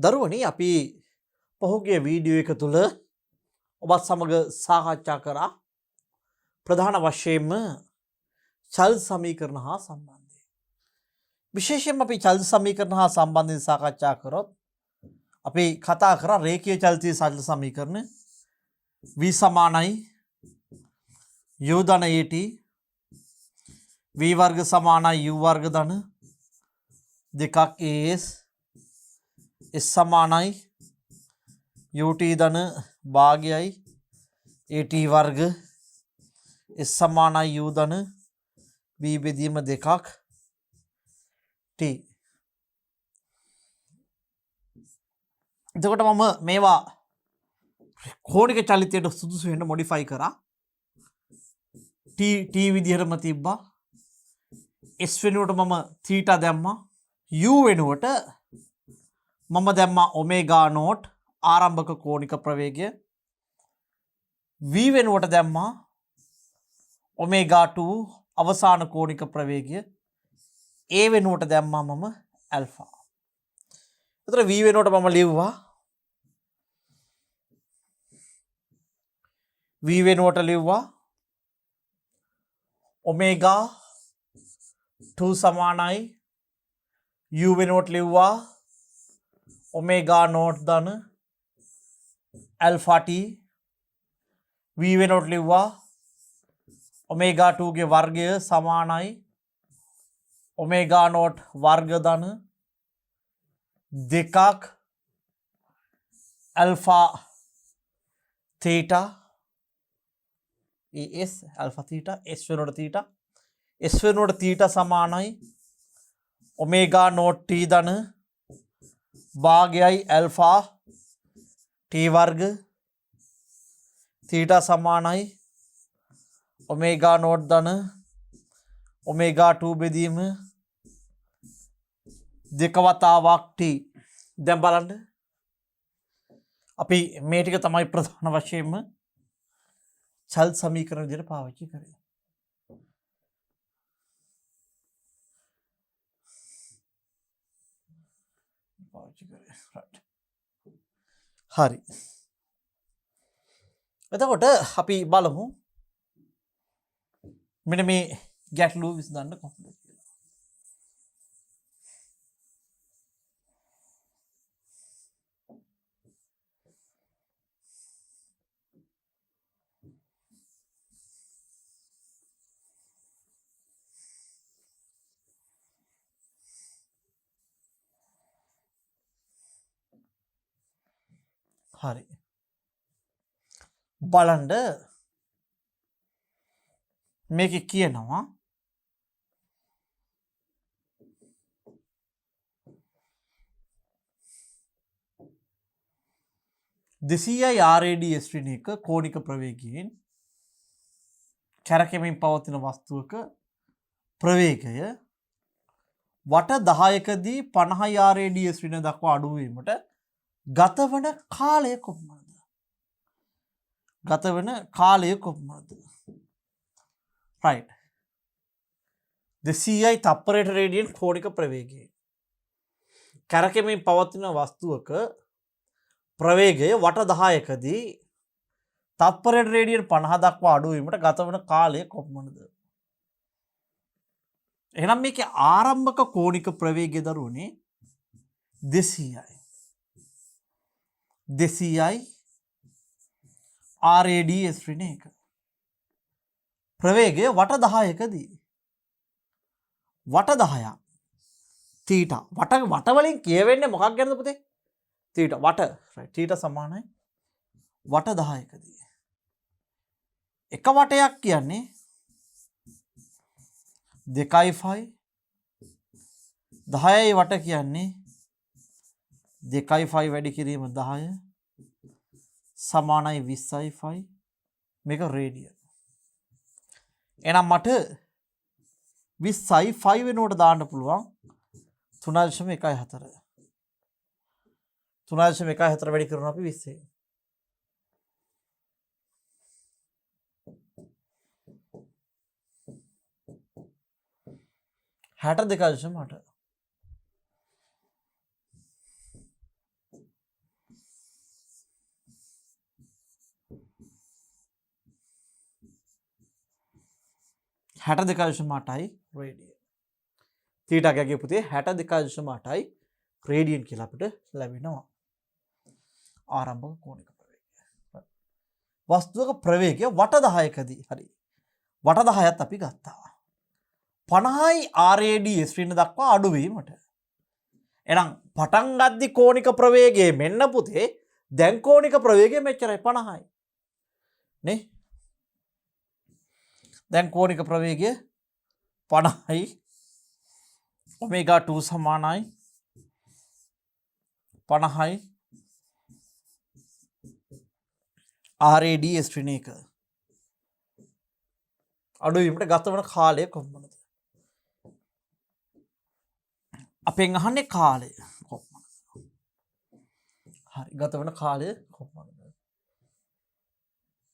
දරුවනි අපි පහුගිය වීඩියෝ එක තුළ ඔබත් සමග සාකච්ඡා කරා ප්‍රධාන වශයෙන්ම චල් සමීකරණ හා සම්බන්ධය. විශේෂයෙන්ම අපි චල් සමීකරණ හා සම්බන්ධයෙන් සාකච්ඡා කරොත් අපි කතා කරා රේඛීය චලිතීය සරල සමීකරණ v සමානයි u ධන at v වර්ග සමානයි u වර්ග ධන දෙකක් as s සමානයි ut ධන භාගයයි at වර්ග s සමානයි u ධන b බෙදීම දෙකක් t. එතකොට මම මේවා කෝණික චලිතයට සුදුසු වෙන්න මොඩිෆයි කරා. t විදිහටම තිබ්බා. s වෙනුවට මම θ දැම්මා. u වෙනුවට මම දැම්මා ඔමේගා නෝට් ආරම්භක කෝණික ප්‍රවේගය. v වෙනුවට දැම්මා ඔමේගා 2 අවසාන කෝණික ප්‍රවේගය. a වෙනුවට දැම්මා මම ඇල්ෆා. එතකොට v වෙනුවට මම ලිව්වා v වෙනුවට ලිව්වා ඔමේගා 2 සමානයි u වෙනුවට ලිව්වා ඔමේගා නෝට් ධන ඇල්ෆා t. v වෙනුවට ලිව්වා ඔමේගා 2 ගේ වර්ගය සමානයි ඔමේගා නෝට් වර්ග ධන දෙකක් alpha theta as alpha theta s වෙනුවට තීටා s වෙනුවට තීටා සමානයි ඔමේගා නෝට් t ධන භාගයයි ඇල්ෆා t වර්ග තීටා සමානයි ඔමේගා නෝට් ධන ඔමේගා 2 බෙදීම දෙක වතාවක් t. දැන් බලන්න අපි මේ ටික තමයි ප්‍රධාන වශයෙන්ම චල් සමීකරණ විදිහට පාවිච්චි කරේ. හරි. එතකොට අපි බලමු මෙන්න මේ ගැටලුව විසඳන්න කොහොමද කියලා. හරි. බලන්න මේක කියනවා දෙසීයයි RADS ශ්‍රේණ එක කෝණික ප්‍රවේගයෙන් කැරකෙමින් පවතින වස්තුවක ප්‍රවේගය වට 10කදී 50 RADS ශ්‍රේණ දක්වා අඩු වීමට ගතවන කාලය කොපමණද? ගතවන කාලය කොපමණද? right. 200යි තප්පරයට රේඩියන් කෝණික ප්‍රවේගය කැරකෙමින් පවතින වස්තුවක ප්‍රවේගය වට 10කදී තප්පරයට රේඩියන් 50 දක්වා අඩු වීමට ගතවන කාලය කොපමණද? එහෙනම් මේකේ ආරම්භක කෝණික ප්‍රවේගය දරුවනේ 200යි. 200යි RADS ශ්‍රේණ එක. ප්‍රවේගය වට 10කදී වට 10ක් තීටා වට වලින් කියවෙන්නේ මොකක් ගැනද පුතේ? තීටා වට right. තීටා සමානයි වට 10කදී. එක වටයක් කියන්නේ 2.5 10යි වට කියන්නේ 2.5 වැඩි කිරීම 10 සමානයි 20.5 මේක රේඩියන්. එහෙනම් මට 20.5 වෙනුවට දාන්න පුළුවන් 3.14. 3.14 වැඩි කරනවා අපි 20. 62.8. හැට දෙකදශම අටයි රේඩියන්. තීටාගේ පුතේ හැට දෙකදශම අටයි රේඩියන් කියලා අපිට ලැබෙනවා ආරම්භක කෝණික ප්‍රවේගය. වස්තුවක ප්‍රවේගය වට 10කදී හරි වට 10ත් අපි ගත්තා. 50යි RAD ස්ත්‍රීන දක්වා අඩුවීමට. එහෙනම් පටන් ගද්දි කෝණික ප්‍රවේගයේ මෙන්න පුතේ දැන් කෝණික ප්‍රවේගය මෙච්චරයි 50යි. නේ? දැන් කෝණික ප්‍රවේගය 50යි. ඔමේගා 2 සමානයි 50යි RAD ස්ත්‍රීනයක අඩුවීමට ගත වන කාලය කොහොමද? අපෙන් අහන්නේ කාලය කොහොමද? හරි ගත වන කාලය කොහොමද?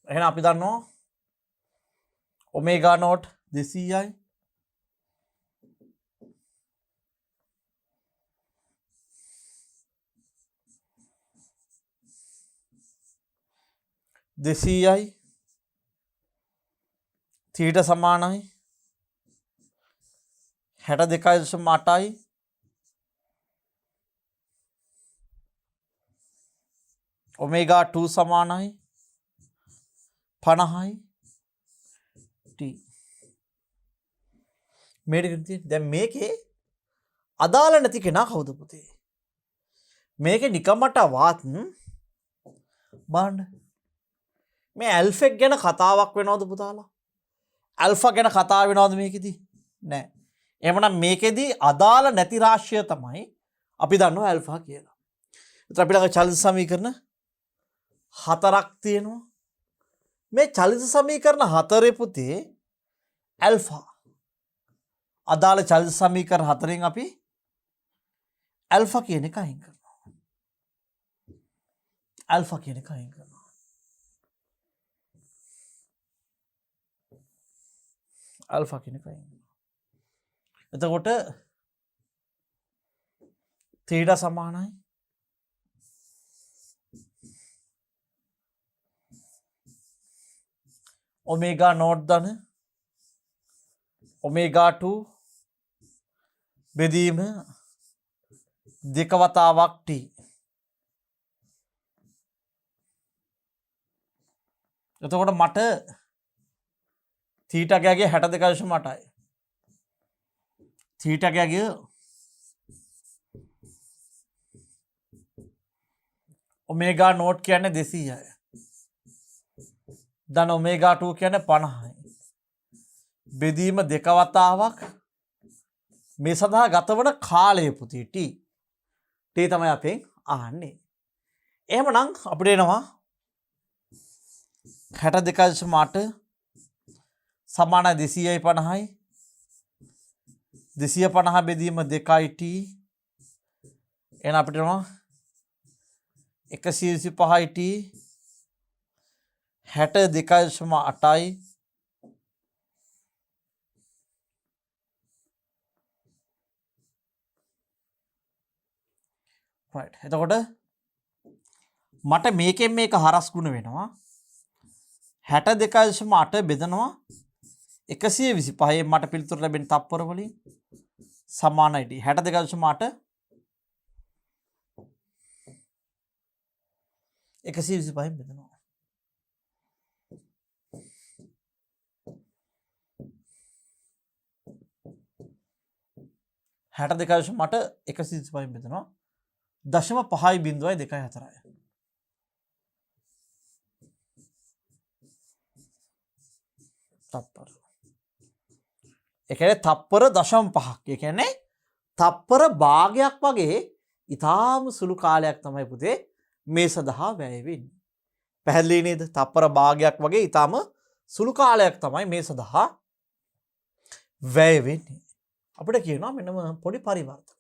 එහෙනම් අපි දන්නවා ඔමේගා නෝට් 200යි තීට සමානයි 62.8යි ඔමේගා 2 සමානයි 50යි t. දැන් මේකේ අදාළ නැති කෙනා කවුද පුතේ? මේකේ නිකමට වාත් බලන්න මේ ඇල්ෆෙක් ගැන කතාවක් වෙනවද පුතාලා? ඇල්ෆා ගැන කතා වෙනවද මේකෙදි? නෑ. එහෙමනම් මේකෙදි අදාළ නැති රාශිය තමයි අපි දන්නවා ඇල්ෆා කියලා. ඒත් අපි ළඟ චලිත සමීකරණ හතරක් තියෙනවා. මේ චලිත සමීකරණ හතරේ පුතේ ඇල්ෆා අදාළ චලිත සමීකරණ හතරෙන් අපි ඇල්ෆා කියන එක අයින් කරනවා. ඇල්ෆා කියන එක අයින් කරනවා. ඇල්ෆා කියන එක අයින් කරනවා. එතකොට තීටා සමානයි ඔමේගා නෝට් ධන ඔමේගා 2 බෙදීම දෙක වතාවක් t. එතකොට මට තීටාගේ 62.8යි. තීටාගේ ඔමේගා නෝට් කියන්නේ 200යි. ධන ඔමේගා 2 කියන්නේ 50යි. බෙදීම දෙක වතාවක් මේ සඳහා ගතවන කාලය පුතේ t. t තමයි අපෙන් අහන්නේ. එහෙමනම් අපිට එනවා 62.8 සමාන 250යි 250 බෙදීම 2යි t. එහෙනම් අපිට එනවා 125යි t 62.8යි right. එතකොට මට මේකෙන් මේක හරස් ගුණ වෙනවා 62.8 බෙදනවා 125 මට පිළිතුර ලැබෙන තප්පර වලින් සමානයි t. 62.8 125 බෙදනවා 62.8 125 බෙදනවා 0.5.24යි. තප්පර. ඒ කියන්නේ තප්පර 0.5ක්. ඒ කියන්නේ තප්පර භාගයක් වගේ ඊටාම සුළු කාලයක් තමයි පුතේ මේ සඳහා වැය වෙන්නේ. පැහැදිලි නේද? තප්පර භාගයක් වගේ ඊටාම සුළු කාලයක් තමයි මේ සඳහා වැය වෙන්නේ. අපිට කියනවා මෙන්න පොඩි පරිවර්තනයක්.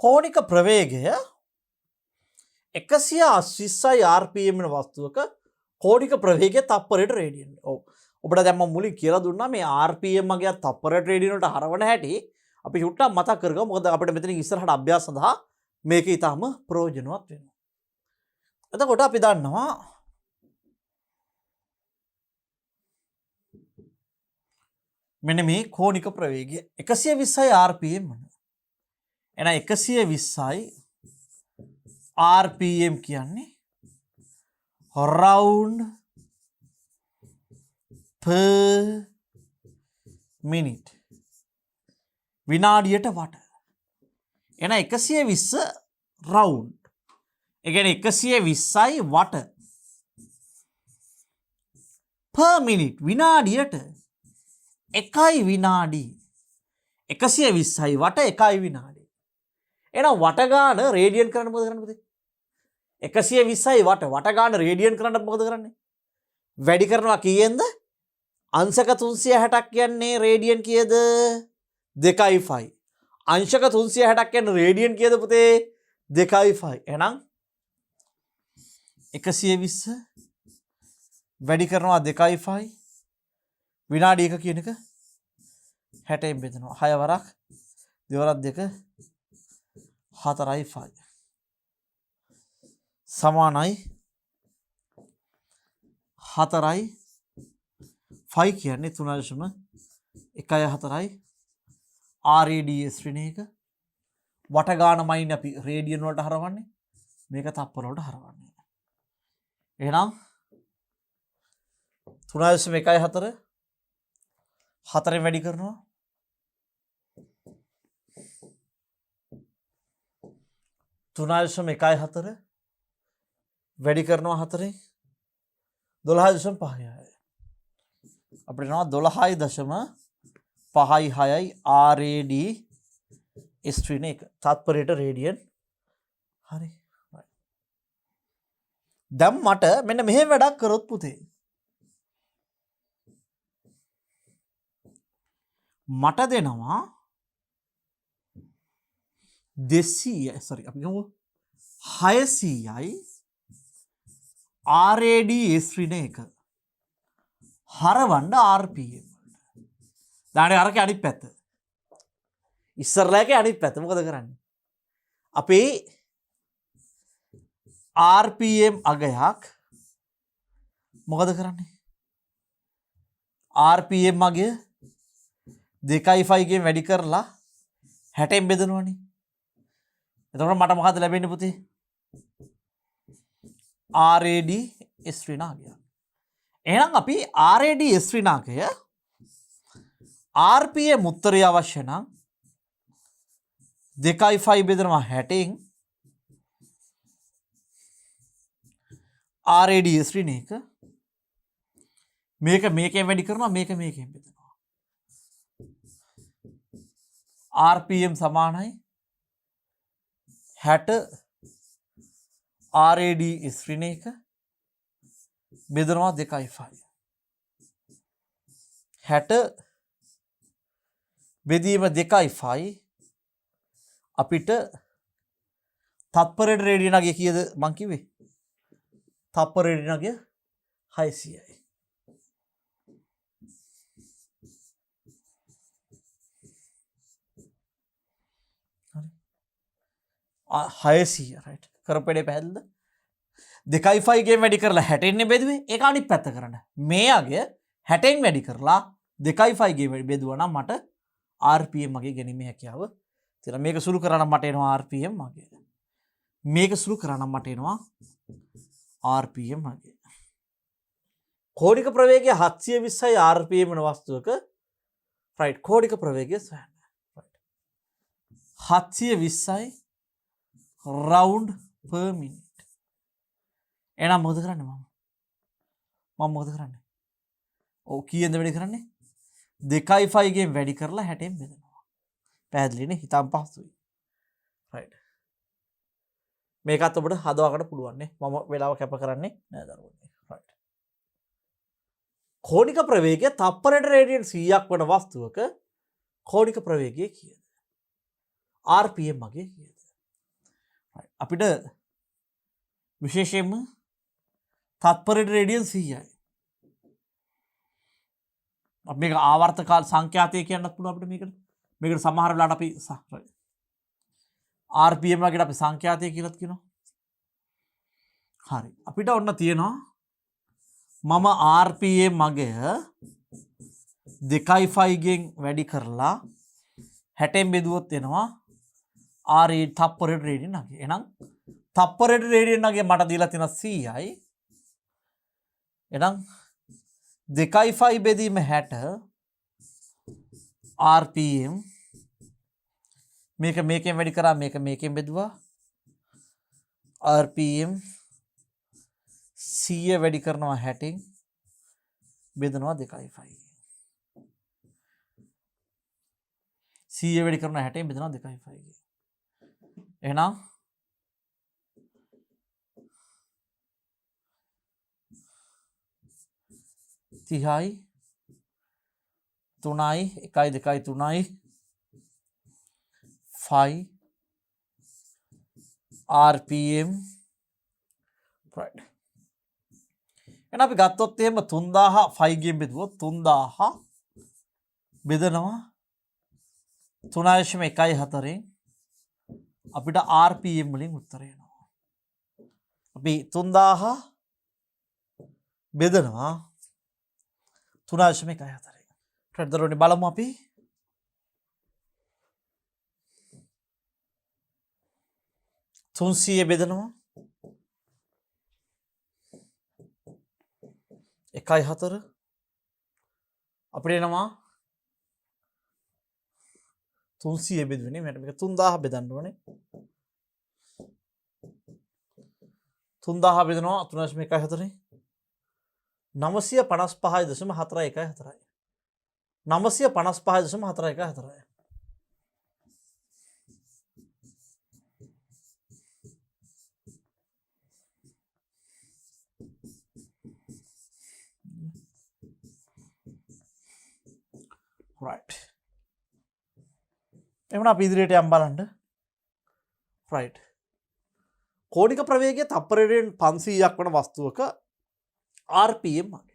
කෝණික ප්‍රවේගය 180යි RPM වෙන වස්තුවක කෝණික ප්‍රවේගය තප්පරයට රේඩියන්. ඔව්. ඔබට දැන් මම මුලින් කියලා දුන්නා මේ RPM වගේ තප්පරයට රේඩියන් වලට හරවන හැටි අපි චුට්ටක් මතක් කරගමු. මොකද අපිට මෙතනින් ඉස්සරහට අභ්‍යාස සඳහා මේක ඊටාම ප්‍රයෝජනවත් වෙනවා. එතකොට අපි දන්නවා මෙන්න මේ කෝණික ප්‍රවේගය 120යි rpm වන. එහෙනම් 120යි rpm කියන්නේ round per minute. විනාඩියට වට. එහෙනම් 120 round. ඒ කියන්නේ 120යි වට. per minute විනාඩියට එකයි විනාඩි. 120යි වට එකයි විනාඩි. එහෙනම් වට ගාන රේඩියන් කරන්න මොකද කරන්න පුතේ? 120යි වට ගාන රේඩියන් කරන්න මොකද කරන්නේ? වැඩි කරනවා කීයෙන්ද? අංශක 360ක් කියන්නේ රේඩියන් කීයද? 2.5. අංශක 360ක් කියන්නේ රේඩියන් කීයද පුතේ? 2.5. එහෙනම් 120 වැඩි කරනවා 2.5 විනාඩි 1 කියන එක 60න් බෙදනවා 6 වරක් 2 වරක් 2 4යි 5 සමානයි 4යි 5 කියන්නේ 3.14යි RADS ඍණ එක වට ගානමයින් අපි රේඩියන් වලට හරවන්නේ මේක තප්පර වලට හරවන්නේ. එහෙනම් 3.14 4 වැඩි කරනවා 3.14 වැඩි කරනවා 4 12.5යි අපිට නෝ 12.56යි RAD ස්ට්‍රීන එක තාත්පරයට රේඩියන් හරි. දැන් මට මෙන්න මෙහෙම වැඩක් කරොත් පුතේ මට දෙනවා 200යි සෝරි අපි ගමු 600යි RAD ශ්‍රීන එක හරවන්න RPM දාන්නේ අරකේ අනිත් පැත්ත ඉස්සරලගේ අනිත් පැත්ත මොකද කරන්නේ අපි RPM අගයක් මොකද කරන්නේ RPM අගය 2.5 ගෙන් වැඩි කරලා 60න් බෙදනවනේ. එතකොට මට මොකද ලැබෙන්නේ පුතේ? RAD ශ්‍රීනාගය. එහෙනම් අපි RAD ශ්‍රීනාගය RPM උත්තරය අවශ්‍ය නම් 2.5 බෙදනවා 60න් RAD ශ්‍රීන එක මේකෙන් වැඩි කරනවා මේකෙන් බෙදනවා. RPM සමානයි 60 RAD ශ්‍රීන එක බෙදනවා 2.5 60 බෙදීම 2.5 අපිට තත්පරයට රේඩියන් අගය කීයද මං කිව්වේ? තත්පර රේඩියන් අගය 600යි. හරි 600 රයිට් කරපෙඩේ පැහැදිලිද? 2.5 ගෙන් වැඩි කරලා 60 නේ බෙදුවේ. ඒක අනිත් පැත්ත කරන්න. මේ අගය 60න් වැඩි කරලා 2.5 ගෙන් වැඩි බෙදුවා නම් මට RPM අගය ගැනීමේ හැකියාව තියෙනවා. මේක සුළු කරා නම් මට එනවා RPM අගය. මේක සුළු කරා නම් මට එනවා RPM අගය. කෝණික ප්‍රවේගය 720යි RPM වෙන වස්තුවක රයිට් කෝණික ප්‍රවේගය සොයන්න. රයිට් 720යි round per minute. එහෙනම් මොකද කරන්නේ මම මොකද කරන්නේ? ඔව් කීයෙන්ද වැඩි කරන්නේ? 2.5 ගෙන් වැඩි කරලා 60න් බෙදනවා. පැහැදිලිනේ? හිතන් පහසුයි. රයිට්. මේකත් ඔබට හදවකට පුළුවන් නේ. මම වෙලාව කැප කරන්නේ නෑ දරුවනේ. රයිට්. කෝණික ප්‍රවේගය තප්පරයට රේඩියන් 100ක් වන වස්තුවක කෝණික ප්‍රවේගය කීයද? RPM අගය කීයද? අපිට විශේෂයෙන්ම තත්පරයට රේඩියන් 100යි. අපි මේක ආවර්ත කාල සංඛ්‍යාතය කියන්නත් පුළුවන් අපිට මේකට. මේකට සමහර වෙලාවට අපි RPM වගේට අපි සංඛ්‍යාතය කියලාත් කියනවා. හරි. අපිට ඔන්න තියෙනවා මම RPM අගය 2.5 ගෙන් වැඩි කරලා 60න් බෙදුවොත් එනවා R තප්පරයට රේඩියන් අගය. එහෙනම් තප්පරයට රේඩියන් අගය මට දීලා තියෙන 100යි. එහෙනම් 2.5 බෙදීම 60 RPM මේක මේකෙන් වැඩි කරා මේක මේකෙන් බෙදුවා RPM 100 වැඩි කරනවා 60න් බෙදනවා 2.5 100 වැඩි කරනවා 60න් බෙදනවා 2.5 එහෙනම් 30යි 3යි 1යි 2යි 3යි 5 RPM right එහෙනම් අපි ගත්තොත් එහෙම 3000 5 ගෙන් බෙදුවොත් 3000 බෙදනවා 3.14න් අපිට RPM වලින් උත්තරය එනවා. අපි 3000 බෙදනවා 3.14න්. ඊට බලමු අපි 300 බෙදනවා 1.4 අපිට එනවා 300 බෙදුවනේ මට මේක 3000 බෙදන්න ඕනේ 3000 බෙදනවා 3.14න් 955.414යි 955.414යි right එමුණ අපි ඉදිරියට යම් බලන්න right කෝණික ප්‍රවේගය තප්පරයෙන් 500ක් වන වස්තුවක RPM අගය.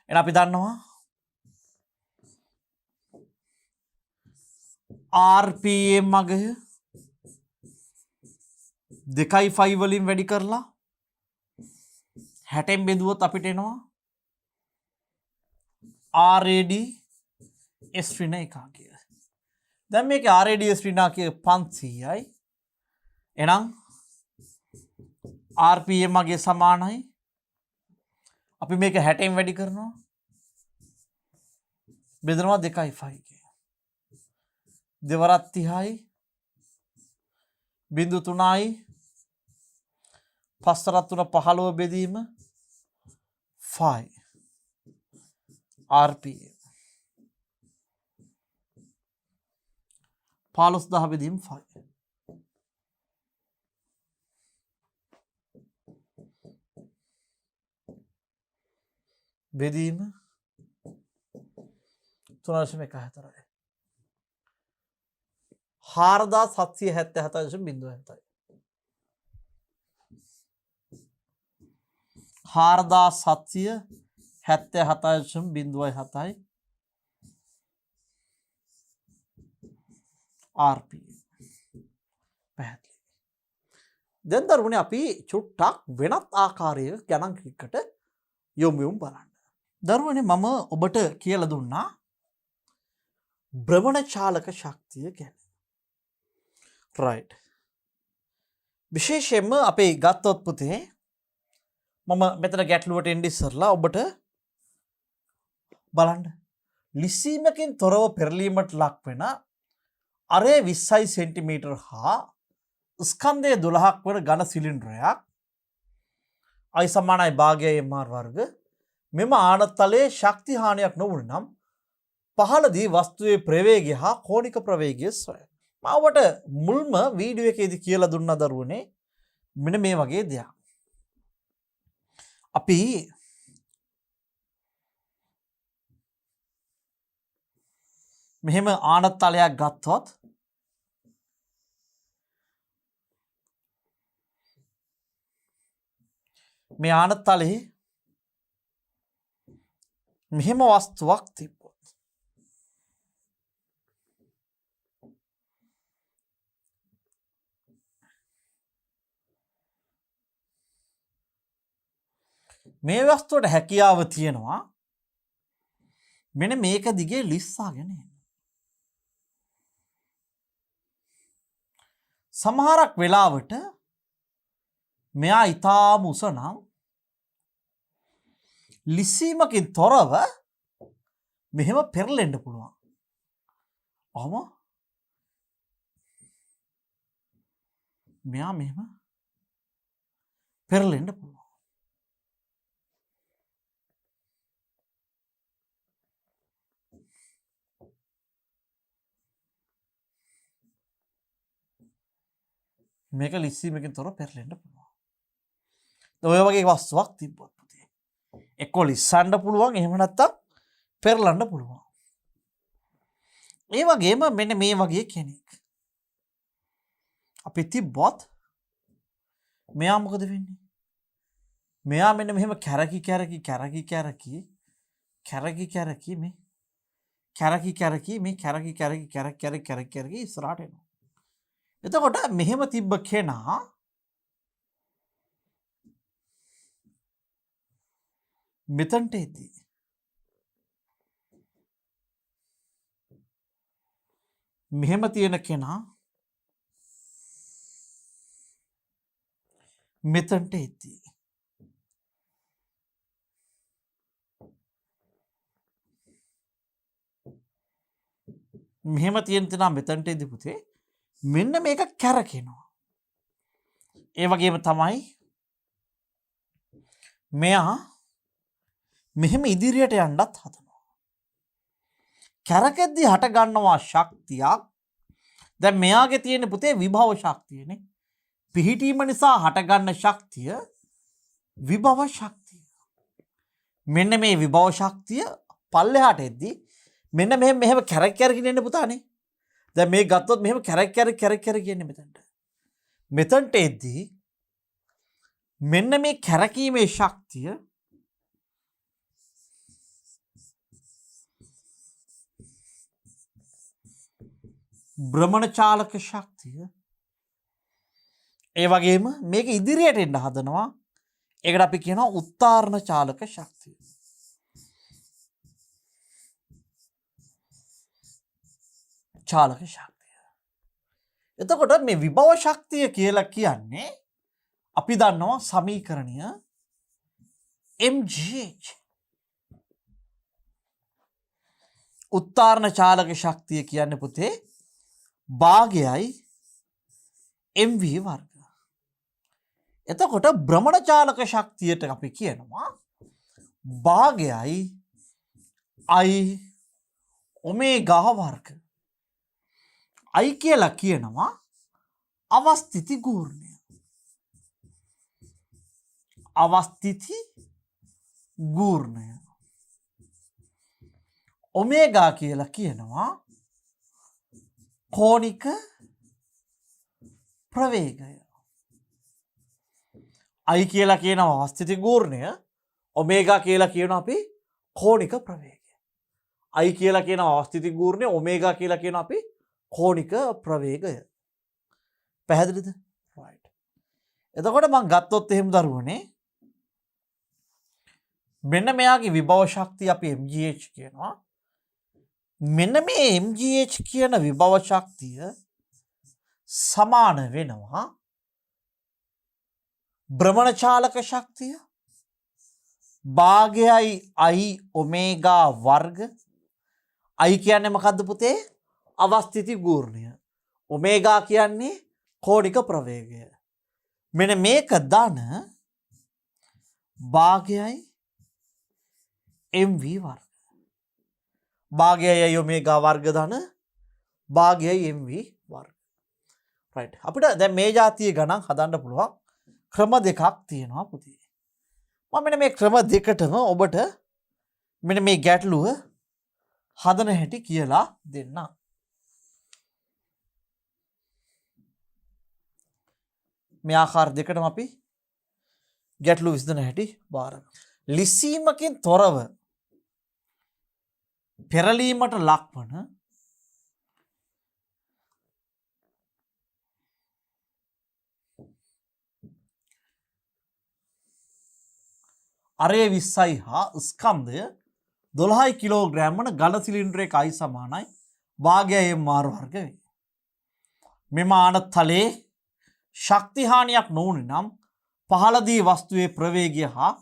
එහෙනම් අපි දන්නවා RPM අගය 2.5 වලින් වැඩි කරලා 60න් බෙදුවොත් අපිට එනවා RAD S ඍණ ඒකාකය. දැන් මේකේ RAD S ඍණ ඒකාකය 500යි. එහෙනම් RPM අගය සමානයි අපි මේක 60න් වැඩි කරනවා බෙදනවා 2.5 දෙවරක් 30යි බිංදු 3යි 5 15 බෙදීම 5 RPM 15000 බෙදීම 5 බෙදීම 3.14යි 4777.07යි 4777.07යි RPM පැහැදිලි. දැන් දරුවනේ අපි චුට්ටක් වෙනත් ආකාරයක ගණන්කයකට යොමු බලන්න. දරුවනේ මම ඔබට කියලා දුන්නා භ්‍රමණ චාලක ශක්තිය ගැන. right. විශේෂයෙන්ම අපේ ගත්තොත් පුතේ මම මෙතන ගැටලුවට එන්න ඉස්සරලා ඔබට බලන්න ලිස්සීමකින් තොරව පෙරලීමට ලක් වෙන අරේ 20 සෙන්ටිමීටර් හා ස්කන්ධය 12ක් වන ඝන සිලින්ඩරයක් I සමානයි භාගයයි mr වර්ග මෙම ආනතලයේ ශක්ති හානියක් නොවුන නම් පහළදී වස්තුවේ ප්‍රවේගය හා කෝණික ප්‍රවේගය සොයන්න. මම ඔබට මුල්ම වීඩියෝ එකේදී කියලා දුන්නා දරුවනේ මෙන්න මේ වගේ දෙයක්. අපි මෙහෙම ආනතලයක් ගත්තොත් මේ ආනතලයේ මෙහෙම වස්තුවක් තිබ්බොත් මේ වස්තුවට හැකියාව තියෙනවා මෙන්න මේක දිගේ ලිස්සාගෙන එන්න. සමහරක් වෙලාවට මෙයා ඊටාම උස නම් ලිස්සීමකින් තොරව මෙහෙම පෙරලෙන්න පුළුවන්. ඔහම මෙයා මෙහෙම පෙරලෙන්න පුළුවන්. මේක ලිස්සීමකින් තොරව පෙරලෙන්න පුළුවන්. ඔය වගේ වස්තුවක් තිබ්බොත් පුතේ එක්ක ලිස්සන්න පුළුවන් එහෙම නැත්නම් පෙරලන්න පුළුවන්. ඒ වගේම මෙන්න මේ වගේ කෙනෙක් අපි තිබ්බොත් මෙයා මොකද වෙන්නේ? මෙයා මෙන්න මෙහෙම කැරකි මේ කැරකි ඉස්සරහට එනවා. එතකොට මෙහෙම තිබ්බ කෙනා මෙතනට එද්දී මෙහෙම තියෙන කෙනා මෙතනට එද්දී මෙහෙම තියෙන තැන මෙතනට එද්දී පුතේ මෙන්න මේක කැරකෙනවා. ඒ වගේම තමයි මෙයා මෙහෙම ඉදිරියට යන්නත් හදනවා. කැරකෙද්දී හට ගන්නවා ශක්තියක්. දැන් මෙයාගේ තියෙන පුතේ විභව ශක්තියනේ. පිහිටීම නිසා හටගන්න ශක්තිය විභව ශක්තිය. මෙන්න මේ විභව ශක්තිය පල්ලෙහාට එද්දී මෙන්න මෙහෙම කැරකින් එන්න පුතානේ. දැන් මේ ගත්තොත් මෙහෙම කැරක් යන්නේ මෙතනට. මෙතනට එද්දී මෙන්න මේ කැරකීමේ ශක්තිය භ්‍රමණ චාලක ශක්තිය. ඒ වගේම මේක ඉදිරියට එන්න හදනවා. ඒකට අපි කියනවා උත්තාරණ චාලක ශක්තිය. චාලක ශක්තිය. එතකොට මේ විභව ශක්තිය කියලා කියන්නේ අපි දන්නවා සමීකරණය mgh. උත්තාරණ චාලක ශක්තිය කියන්නේ පුතේ භාගයයි mv වර්ග. එතකොට භ්‍රමණ චාලක ශක්තියට අපි කියනවා භාගයයි I ඔමේගා වර්ග. I කියලා කියනවා අවස්ථිති ගූර්ණය. අවස්ථිති ගූර්ණය. ඔමේගා කියලා කියනවා කෝණික ප්‍රවේගය. I කියලා කියනවා අවස්ථිති ගූර්ණය. ඔමේගා කියලා කියනවා අපි කෝණික ප්‍රවේගය. I කියලා කියනවා අවස්ථිති ගූර්ණය. ඔමේගා කියලා කියනවා අපි කෝණික ප්‍රවේගය. පැහැදිලිද? right. එතකොට මම ගත්තොත් එහෙම දරුවනේ මෙන්න මෙයාගේ විභව ශක්තිය අපි mgh කියනවා. මෙන්න මේ mgh කියන විභව ශක්තිය සමාන වෙනවා භ්‍රමණ චාලක ශක්තිය භාගයයි I ඔමේගා වර්ග. I කියන්නේ මොකද්ද පුතේ? අවස්ථිති ගූර්ණය. ඔමේගා කියන්නේ කෝණික ප්‍රවේගය. මෙන්න මේක ධන භාගයයි mv වර්ග. භාගයයි ඔමේගා වර්ග ධන භාගයයි mv වර්ග. right. අපිට දැන් මේ જાතිය ගණන් හදන්න පුළුවන් ක්‍රම දෙකක් තියෙනවා පුතේ. මම මෙන්න මේ ක්‍රම දෙකටම ඔබට මෙන්න මේ ගැටලුව හදන හැටි කියලා දෙන්න. මේ ආකාර දෙකටම අපි ගැටලු විසඳන හැටි බාරගමු. ලිස්සීමකින් තොරව පෙරලීමට ලක්වන අරය 20යි හා ස්කන්ධය 12 කිලෝග්‍රෑම් වන ඝන සිලින්ඩරයක අයි සමානයි භාගයයි මාර වර්ග වේ. මෙම ආනතලයේ ශක්ති හානියක් නොවුනි නම් පහළදී වස්තුවේ ප්‍රවේගය හා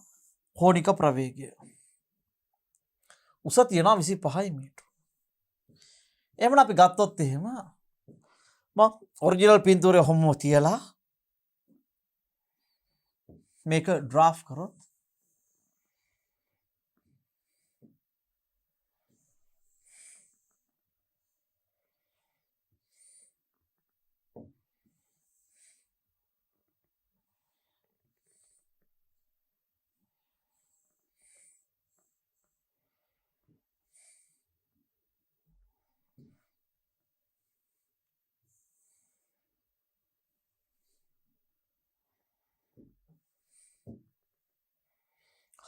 කෝණික ප්‍රවේගය. උස තියෙනවා 25 මීටර. එහෙනම් අපි ගත්තොත් එහෙම මම ඔරිජිනල් පින්තූරය හොම්ම තියලා මේක ඩ්‍රාෆ්ට් කරොත්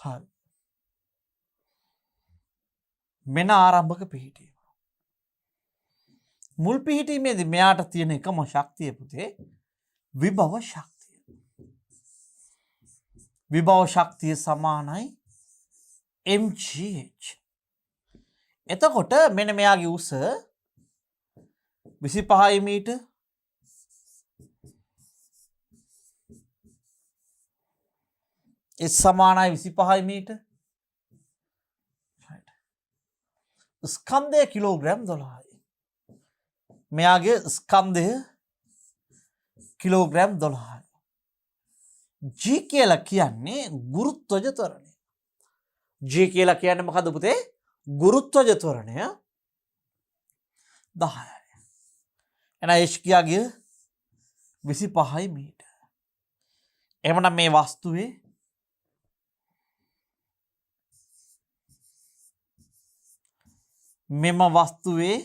හරි. මෙන්න ආරම්භක පිහිටීම. මුල් පිහිටීමේදී මෙයාට තියෙන එකම ශක්තිය පුතේ විභව ශක්තිය. විභව ශක්තිය සමානයි mgh. එතකොට මෙන්න මෙයාගේ උස 25 මීටර සමානයි 25 මීටර. ස්කන්ධය කිලෝග්‍රෑම් 12යි. මෙයාගේ ස්කන්ධය කිලෝග්‍රෑම් 12යි. G කියලා කියන්නේ ගුරුත්වජ ත්වරණය. G කියලා කියන්නේ මොකද්ද පුතේ? ගුරුත්වජ ත්වරණය 10යි. එහෙනම් h කියාගේ 25 මීටර. එහෙනම් මේ වස්තුවේ මෙම වස්තුවේ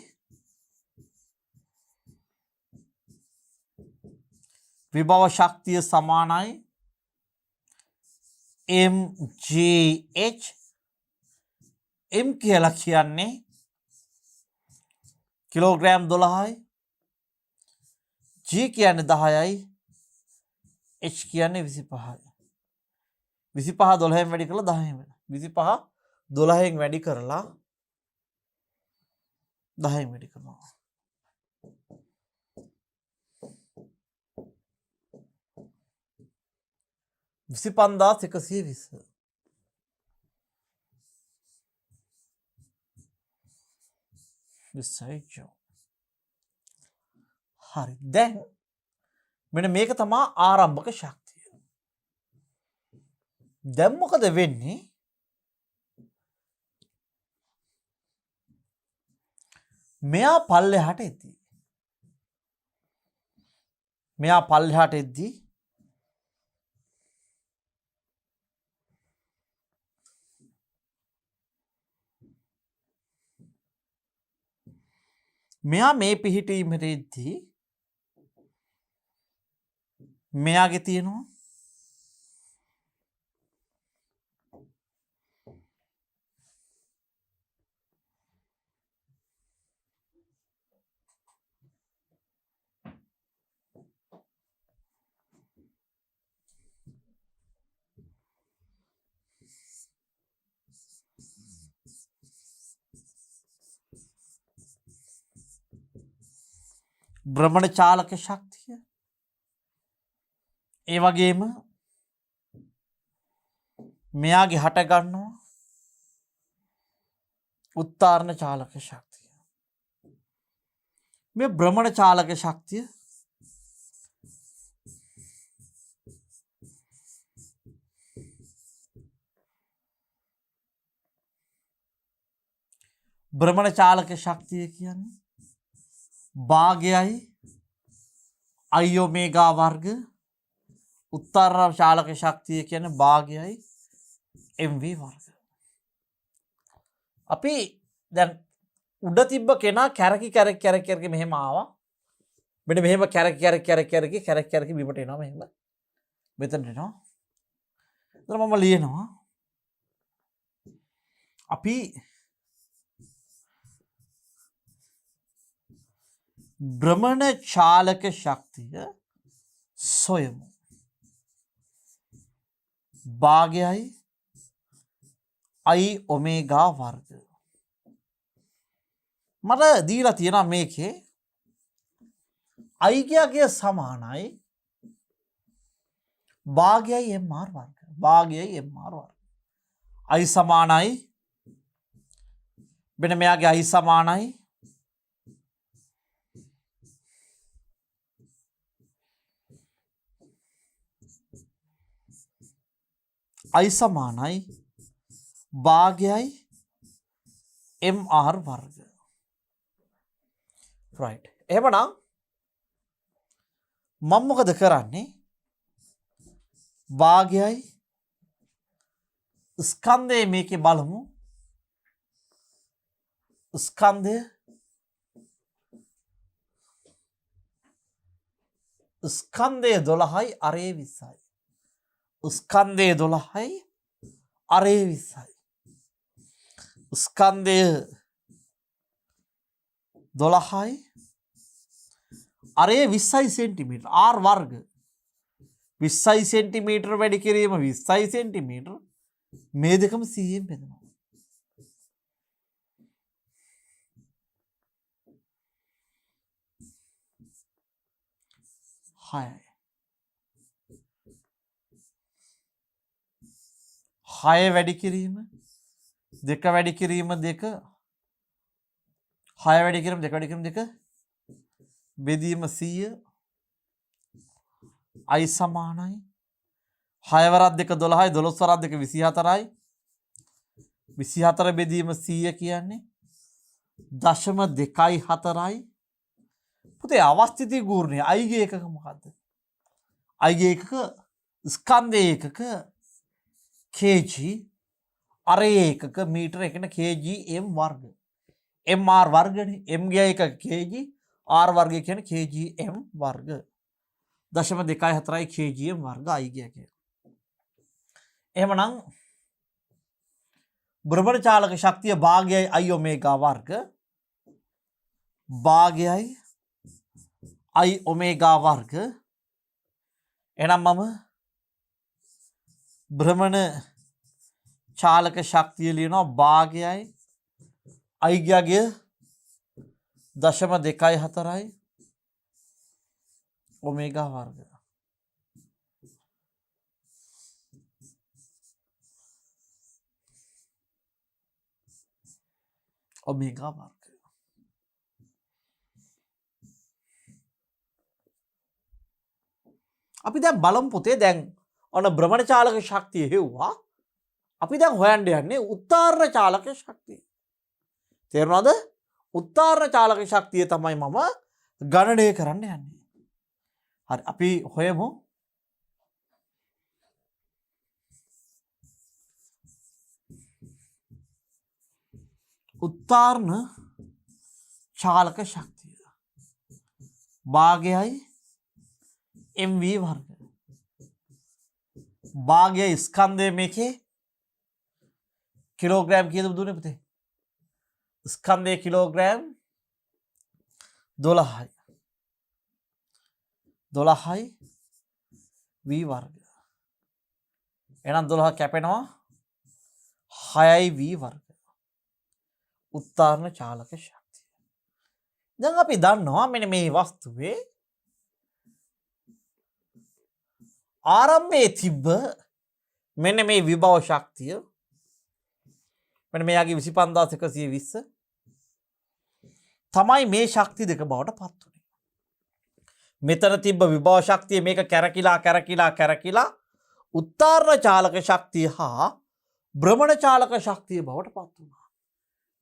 විභව ශක්තිය සමානයි mgh. m කියලා කියන්නේ කිලෝග්‍රෑම් 12යි. g කියන්නේ 10යි. h කියන්නේ 25යි. 25 12න් වැඩි කරලා 10න් වෙනවා. 25 12න් වැඩි කරලා 10න් වැඩි කරනවා. 25120. හරි. දැන් මෙන්න මේක තමයි ආරම්භක ශක්තිය. දැන් මොකද වෙන්නේ? මෙයා පල්ලෙහාට එද්දී මෙයා මේ පිහිටීමට එද්දී මෙයාගේ තියෙනවා භ්‍රමණ චාලක ශක්තිය. ඒ වගේම මෙයාගේ හට ගන්නවා උත්තාරණ චාලක ශක්තිය. මේ භ්‍රමණ චාලක ශක්තිය කියන්නේ භාගයයි I ඔමේගා වර්ග. උත්තරණ චාලක ශක්තිය කියන්නේ භාගයයි mv වර්ග. අපි දැන් උඩ තිබ්බ කෙනා කැරකි මෙහෙම ආවා. මෙන්න මෙහෙම කැරකි බිමට එනවා මෙහෙම. මෙතනට එනවා. එතන මම ලියනවා අපි භ්‍රමණ චාලක ශක්තිය සොයමු. භාගයයි I ඔමේගා වර්ග. මට දීලා තියෙනවා මේකේ I ගියාගේ සමානයි භාගයයි mr වර්ග. භාගයයි mr වර්ග. I සමානයි මෙන්න මෙයාගේ I සමානයි I සමානයි භාගයයි mr වර්ග. right. එහෙමනම් මම මොකද කරන්නේ? භාගයයි ස්කන්ධය මේකේ බලමු. ස්කන්ධය ස්කන්ධය 12යි අරේ 20යි. ස්කන්ධය 12යි අරේ 20යි. ස්කන්ධය 12යි අරේ 20යි සෙන්ටිමීටර r වර්ග 20යි සෙන්ටිමීටර වැඩි කිරීම 20යි සෙන්ටිමීටර මේ දෙකම 100ෙන් බෙදනවා. හය වැඩි කිරීම දෙක වැඩි කිරීම දෙක හය වැඩි කිරීම දෙක වැඩි කිරීම දෙක බෙදීම 100 I සමානයි 6 වරක් 2 12යි 12 වරක් 2 24යි 24 බෙදීම 100 කියන්නේ 0.24යි. පුතේ අවස්ථිති ගූර්ණය I ගේ එකක මොකද්ද? I ගේ එකක ස්කන්ධයේ එකක kg අරේ එකක මීටර එකන kg m වර්ග mr වර්ගනේ. m ගේ එකක kg r වර්ගය කියන්නේ kg m වර්ග 0.24යි kg m වර්ග I ගේ එක. එහෙමනම් භ්‍රමණ චාලක ශක්තිය භාගයයි I ඔමේගා වර්ග භාගයයි I ඔමේගා වර්ග. එහෙනම් මම භ්‍රමණ චාලක ශක්තිය ලියනවා භාගයයි I ගියාගේ 0.24යි ඔමේගා වර්ග. ඔමේගා වර්ග. අපි දැන් බලමු පුතේ දැන් ඔන්න භ්‍රමණ චාලක ශක්තිය හෙව්වා. අපි දැන් හොයන්න යන්නේ උත්තාරණ චාලක ශක්තිය. තේරුණාද? උත්තාරණ චාලක ශක්තිය තමයි මම ගණනය කරන්න යන්නේ. හරි අපි හොයමු. උත්තාරණ චාලක ශක්තිය භාගයයි mv වර්ග භාගයයි ස්කන්ධය මේකේ කිලෝග්‍රෑම් කීයද දුන්නේ පුතේ? ස්කන්ධය කිලෝග්‍රෑම් 12යි 12යි v වර්ග. එහෙනම් 12 කැපෙනවා 6යි v වර්ග. උත්තාරණ චාලක ශක්තිය. දැන් අපි දන්නවා මෙන්න මේ වස්තුවේ ආරම්භයේ තිබ්බ මෙන්න මේ විභව ශක්තිය මෙන්න මෙයාගේ 25120 තමයි මේ ශක්ති දෙක බවට පත් වුනේ. මෙතන තිබ්බ විභව ශක්තිය මේක කැරකිලා උත්තාරණ චාලක ශක්තිය හා භ්‍රමණ චාලක ශක්තිය බවට පත් වුණා.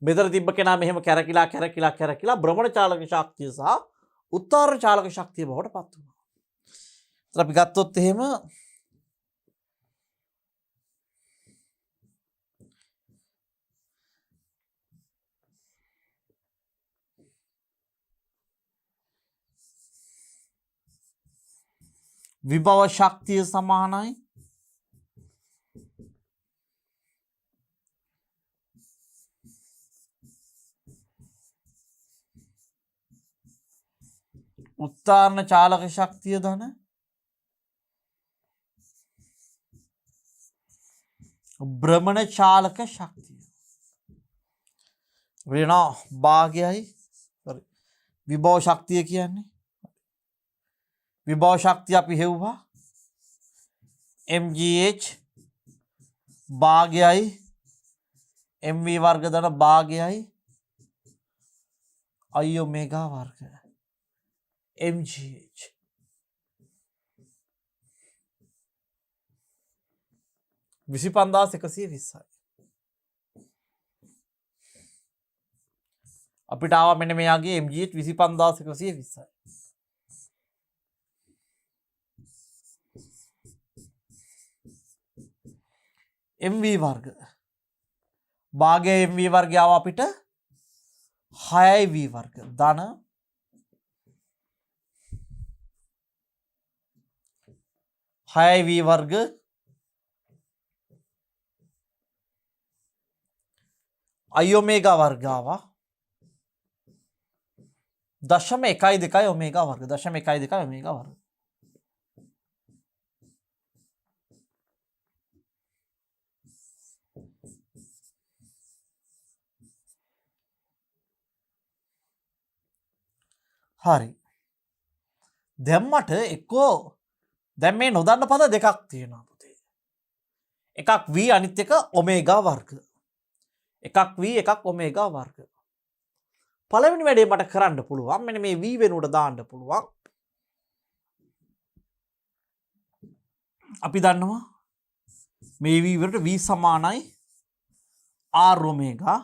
මෙතන තිබ්බ කෙනා මෙහෙම කැරකිලා භ්‍රමණ චාලක ශක්තිය සහ උත්තාරණ චාලක ශක්තිය බවට පත් වුණා. ඒත් අපි ගත්තොත් එහෙම විභව ශක්තිය සමානයි උත්තාරණ චාලක ශක්තිය ධන භ්‍රමණ චාලක ශක්තිය. වෙනවා භාගයයි විභව ශක්තිය කියන්නේ. විභව ශක්තිය අපි හෙව්වා mgh භාගයයි mv වර්ග ධන භාගයයි i ඔමේගා වර්ග mgh. විසි පන්දාස් එකසිය විස්සයි. අපිට ආව මෙන්න මෙයාගේ mgh විසි පන්දාස් එකසිය විස්සයි. mv වර්ග භාගය mv වර්ගය ආව අපිට 6v වර්ග ධන 6v වර්ග i ඔමේගා වර්ග ආවා 0.12 ඔමේගා වර්ග 0.12 ඔමේගා වර්ග. හරි. දැන් මට එක්කෝ දැන් මේ නොදන්න පද දෙකක් තියෙනවා පුතේ. එකක් v අනිත් එක ඔමේගා වර්ග. එකක් v එකක් ඔමේගා වර්ග. පළවෙනි වැඩේ මට කරන්න පුළුවන් මෙන්න මේ v වෙනුවට දාන්න පුළුවන්. අපි දන්නවා මේ v වලට v සමානයි r ඔමේගා.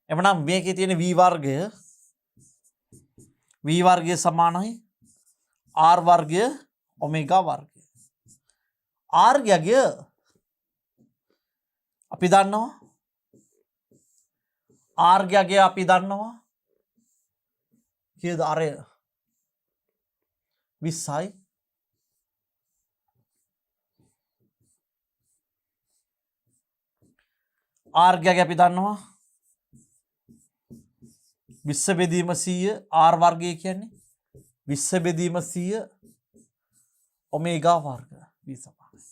එමනම් මේකේ තියෙන v වර්ගය v වර්ගය සමානයි r වර්ගය ඔමේගා වර්ගය. r ගය අපි දන්නවා r ගය අපි දන්නවා කීයද r 20යි. r ගය අපි දන්නවා 20 බෙදීම 100 r වර්ගය කියන්නේ 20 බෙදීම 100 ඔමේගා වර්ග v සමානයි.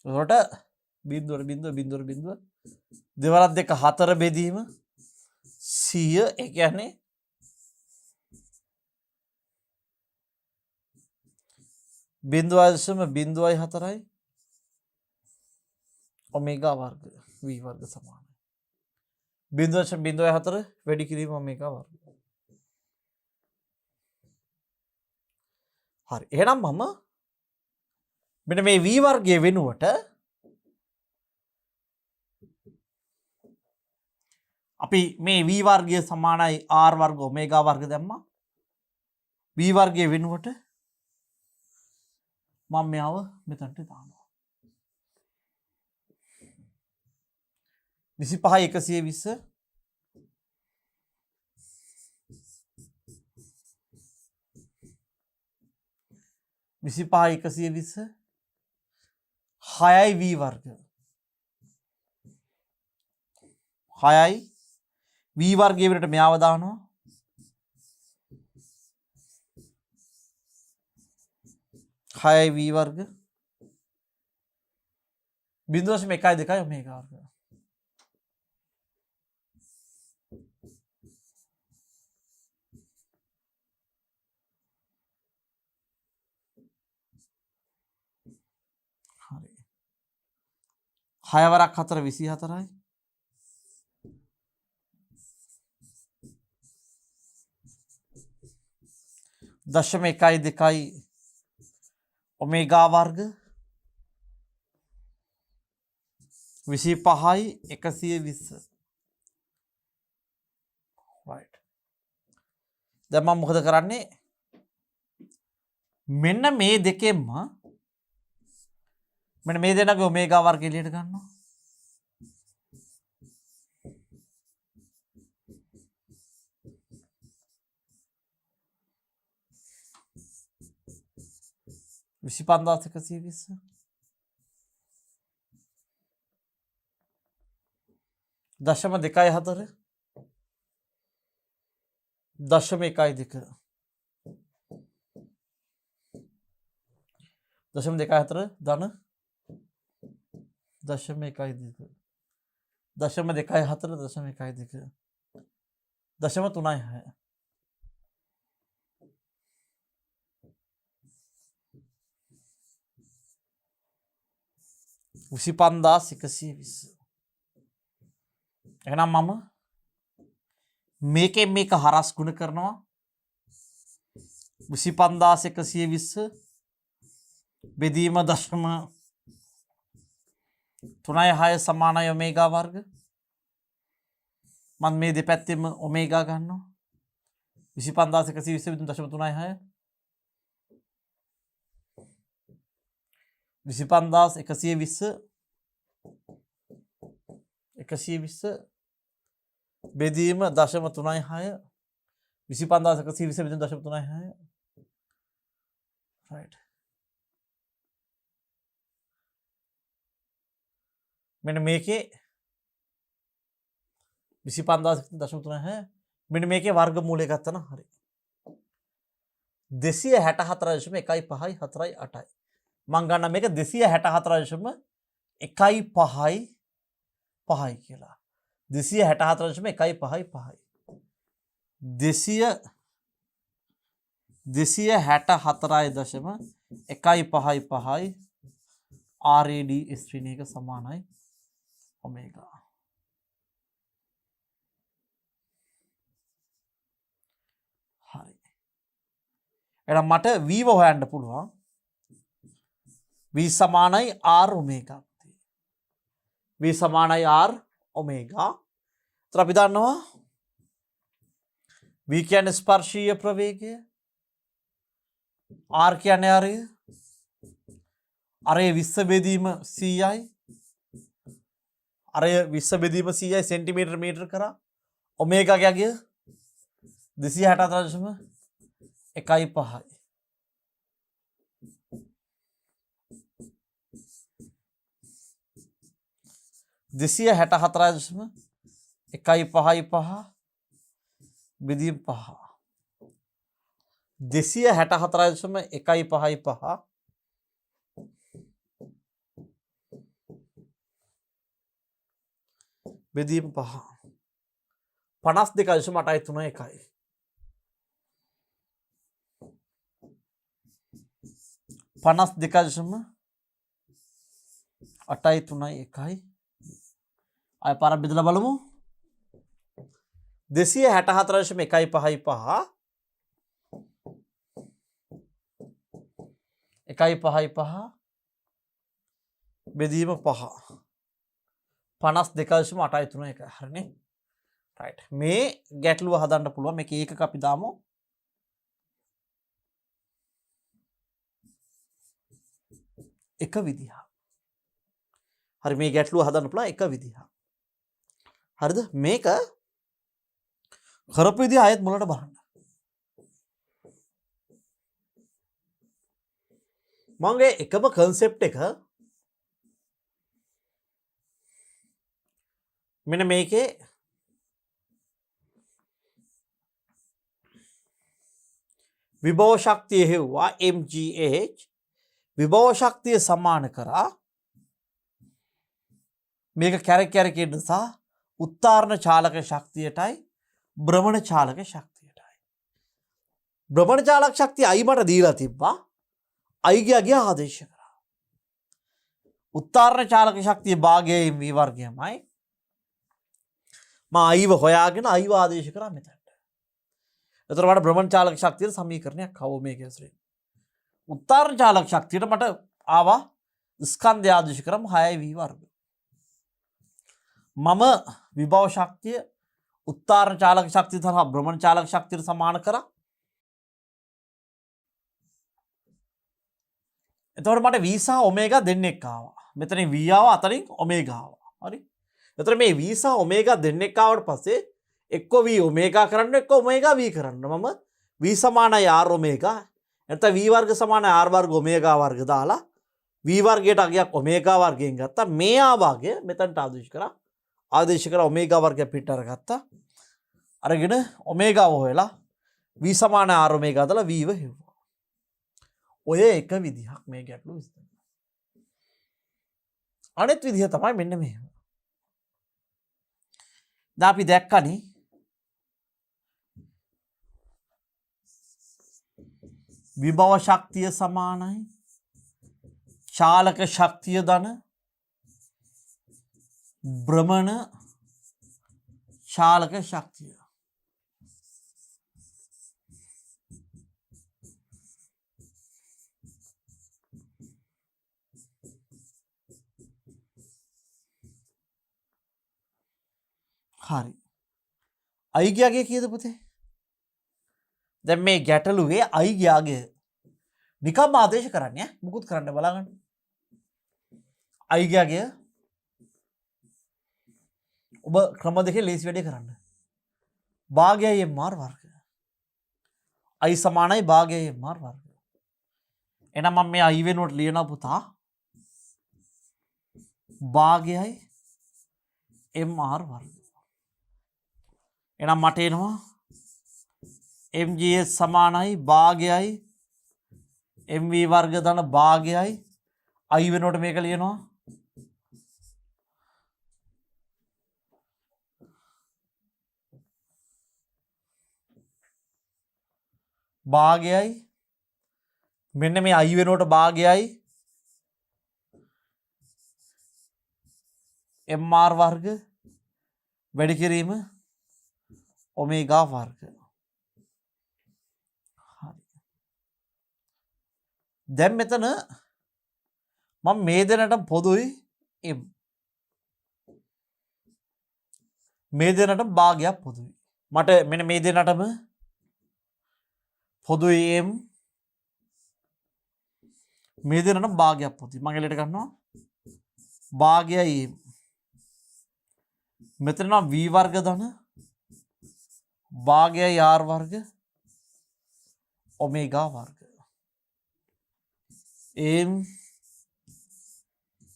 එතකොට බිඳුවට බිඳුව බිඳුවට බිඳුව දෙවරක් දෙක 4 බෙදීම 100 ඒ කියන්නේ බිඳුවයි දශම බිඳුවයි 4යි ඔමේගා වර්ග v වර්ග සමානයි. බිඳුව දශම බිඳුවයි 4 වැඩි කිරීම ඔමේගා වර්ග. හරි. එහෙනම් මම මෙන්න මේ v වර්ගයේ වෙනුවට අපි මේ v වර්ගය සමානයි r වර්ග ඔමේගා වර්ග දැම්මා. v වර්ගයේ වෙනුවට මම මෙයව මෙතනට දානවා. 25 120 25 120 6යි v වර්ග 6යි v වර්ගයේ වලට මෙයාව දානවා 6යි v වර්ග 0.12 ඔමේගා වර්ග. හරි. 6 වරක් 4 24යි. දශම 1.2 ඔමේගා වර්ග 25යි 120. right. දැන් මම මොකද කරන්නේ? මෙන්න මේ දෙකෙන්ම මෙන්න මේ දෙනගේ ඔමේගා වර්ගය එළියට ගන්නවා. විසි පන්දාස් එකසිය විස්ස දශම 2.4 දශම 1.2 දශම 2.4 ධන දශම 1.2 දශම 2.4 දශම 1.2 දශම 3.6 25,120 එහෙනම් මම මේකෙන් මේක හරස් ගුණ කරනවා 25,120 බෙදීම දශම 3.6 සමානයි ඔමේගා වර්ග මම මේ දෙපැත්තෙම ඔමේගා ගන්නවා 25,120 බෙදීම දශම 3.6 25,120 බෙදීම දශම 3.6 25,120 බෙදීම දශම 3.6 right මෙන්න මේකේ 25,120.3 මෙන්න මේකේ වර්ගමූලය ගත්තා නම් හරි 264.154.8යි මම ගන්න මේක 264.155 කියලා 264.155 264.155 RAD ස්ත්‍රීණ එක සමානයි ඔමේගා හරි එහෙනම් මට v හොයන්න පුළුවන් v සමානයි r ඔමේගා v සමානයි r ඔමේගා එතන අපි දන්නවා v කියන්නේ ස්පර්ශීය ප්‍රවේගය r කියන්නේ අරේ 20 බෙදීම 100යි අරය 20 බෙදීම 100යි සෙන්ටිමීටර මීටර කරා ඔමේගා ගිය 264.155 264.155 බෙදීම 5 264.155 බෙදීම 5 52.831 52.831 අය පාරක් බෙදලා බලමු 264.155 බෙදීම 5 52.831 හරිනේ රයිට් මේ ගැටලුව හදන්න පුළුවන් මේක ඒකක අපි දාමු එක විදිහක් හරි මේ ගැටලුව හදන්න පුළුවන් එක විදිහක් හරිද මේක කරපු විදිහ ආයෙත් මුලට බලන්න මගේ එකම කන්සෙප්ට් එක මෙන්න මේකේ විභව ශක්තිය හෙව්වා mgh විභව ශක්තිය සමාන කරා මේක කැරක් කැරකෙන්න සහ උත්තාරණ චාලක ශක්තියටයි භ්‍රමණ චාලක ශක්තියටයි භ්‍රමණ චාලක ශක්තිය I මට දීලා තිබ්බා I ගිය ආදේශ කරා උත්තාරණ චාලක ශක්තිය භාගයේ v වර්ගයමයි මම I හොයාගෙන I ආදේශ කරා මෙතනට එතකොට මට භ්‍රමණ චාලක ශක්තියේ සමීකරණයක් ආවෝ මේක ඇසුරෙන් උත්තාරණ චාලක ශක්තියට මට ආවා ස්කන්ධය ආදේශ කරාම 6v වර්ග මම විභව ශක්තිය උත්තාරණ චාලක ශක්තිය සහ භ්‍රමණ චාලක ශක්තියට සමාන කරා එතකොට මට v සහ ඔමේගා දෙන්නෙක් ආවා මෙතනින් v ආවා අතනින් ඔමේගා ආවා හරි එතකොට මේ v සහ ඔමේගා දෙන්නෙක් ආවට පස්සේ එක්ක v ඔමේගා කරන්න එක්ක ඔමේගා v කරන්න මම v සමානයි r ඔමේගා නැත්නම් v වර්ග සමානයි r වර්ග ඔමේගා වර්ග දාලා v වර්ගයට අගයක් ඔමේගා වර්ගයෙන් ගත්තා මේ ආවාගේ මෙතනට ආදේශ කරා ඔමේගා වර්ගය පිට අරගත්තා අරගෙන ඔමේගාව හොයලා v සමාන r ඔමේගා දාලා v ව හෙව්වා ඔය එක විදිහක් මේ ගැටලුව විසඳන්න අනෙත් විදිහ තමයි මෙන්න මෙහෙම. දැන් අපි දැක්කනේ විභව ශක්තිය සමානයි චාලක ශක්තිය ධන භ්‍රමණ චාලක ශක්තිය. හරි. අයිගයාගේ කියද පුතේ? දැන් මේ ගැටලුවේ අයිගයාගේ නිකම් ආදේශ කරන්නේ මුකුත් කරන්න බලාගන්න. අයිගයාගේ ඔබ ක්‍රම දෙකේ ලේසි වැඩේ කරන්න. භාගයයි MR වර්ග. I සමානයි භාගයයි MR වර්ග. එහෙනම් මම මේ I වෙනුවට ලියනවා පුතා භාගයයි MR වර්ග. එහෙනම් මට එනවා MGS සමානයි භාගයයි MV වර්ග ධන භාගයයි I වෙනුවට මේක ලියනවා භාගයයි මෙන්න මේ I වෙනුවට භාගයයි MR වර්ග වැඩි කිරීම ඔමේගා වර්ග. දැන් මෙතන මම මේ දෙනට පොදුයි m මේ දෙනට භාගයක් පොදුයි. මට මෙන්න මේ දෙනටම පොදුයි m මේ දෙනට භාගයක් පොදුයි. මම එලට ගන්නවා භාගයයි m. මෙතන v වර්ග ධන භාගයයි r වර්ග ඔමේගා වර්ග. m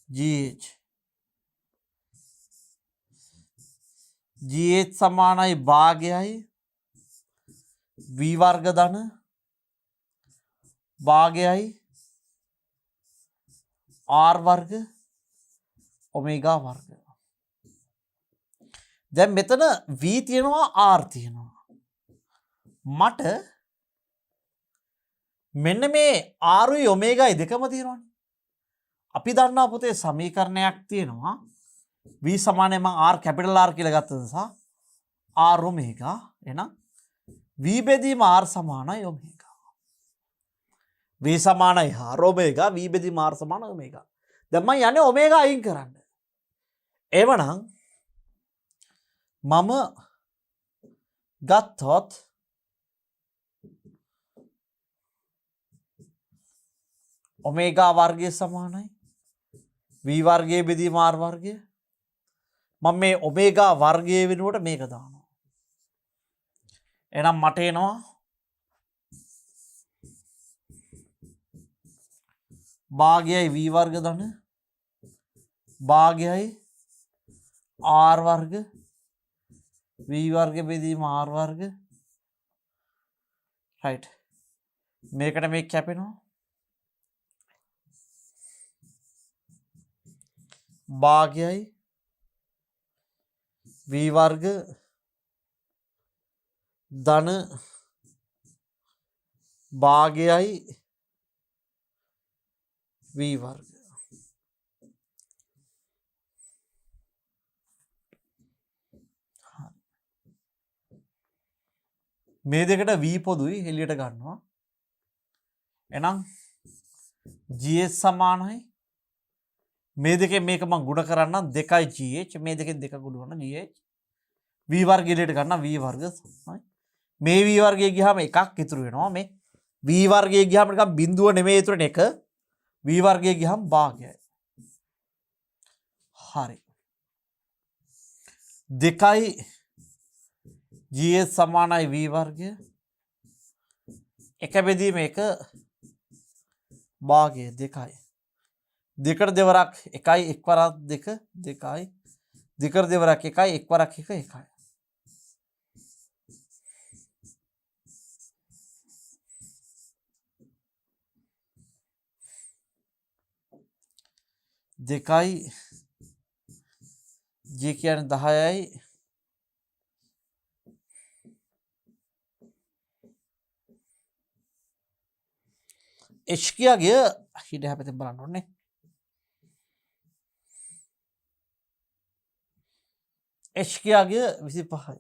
gh gh සමානයි භාගයයි v වර්ග ධන භාගයයි r වර්ග ඔමේගා වර්ග. දැන් මෙතන v තියෙනවා r තියෙනවා. මට මෙන්න මේ ආරුයි ඔමේගායි දෙකම තියෙනවානේ. අපි දන්නවා පුතේ සමීකරණයක් තියෙනවා v සමානයි මම r කැපිටල් R කියලා ගත්ත නිසා r ඔමේගා. එහෙනම් v බෙදීම r සමානයි ඔමේගා. v සමානයි r ඔමේගා v බෙදීම r සමානයි ඔමේගා. දැන් මම යන්නේ ඔමේගා අයින් කරන්න. එවනම් මම ගත්තොත් ඔමේගා වර්ගය සමානයි v වර්ගයේ බෙදීම r වර්ගය. මම මේ ඔමේගා වර්ගයේ වෙනුවට මේක දානවා. එහෙනම් මට එනවා භාගයයි v වර්ග ධන භාගයයි r වර්ග v වර්ග බෙදීම r වර්ග. රයිට්. මේකට මේක කැපෙනවා භාගයයි v වර්ග ධන භාගයයි v වර්ග. මේ දෙකට v පොදුයි එළියට ගන්නවා. එහෙනම් GH සමානයි මේ දෙකේ මේක මම ගුණ කරන්නම් 2යි GH මේ දෙකෙන් දෙක ගුණ කරන GH v වර්ගය එළියට ගන්න v වර්ග සමානයි මේ v වර්ගය ගියාම එකක් ඉතුරු වෙනවා. මේ v වර්ගය ගියාම නිකන් බිඳුව නෙමෙයි ඉතුරු වෙන එක v වර්ගය ගියාම භාගයයි. හරි. 2යි GH සමානයි v වර්ගය එක බෙදීම එක භාගය 2යි. දෙකට දෙවරක් එකයි එක් වරක් දෙක දෙකයි දෙකට දෙවරක් එකයි එක් වරක් එක එකයි. 2යි j කියන්නේ 10යි h කියාගේ හිට හැපැතෙන් බලන්න ඕනේ h කියාගේ 25යි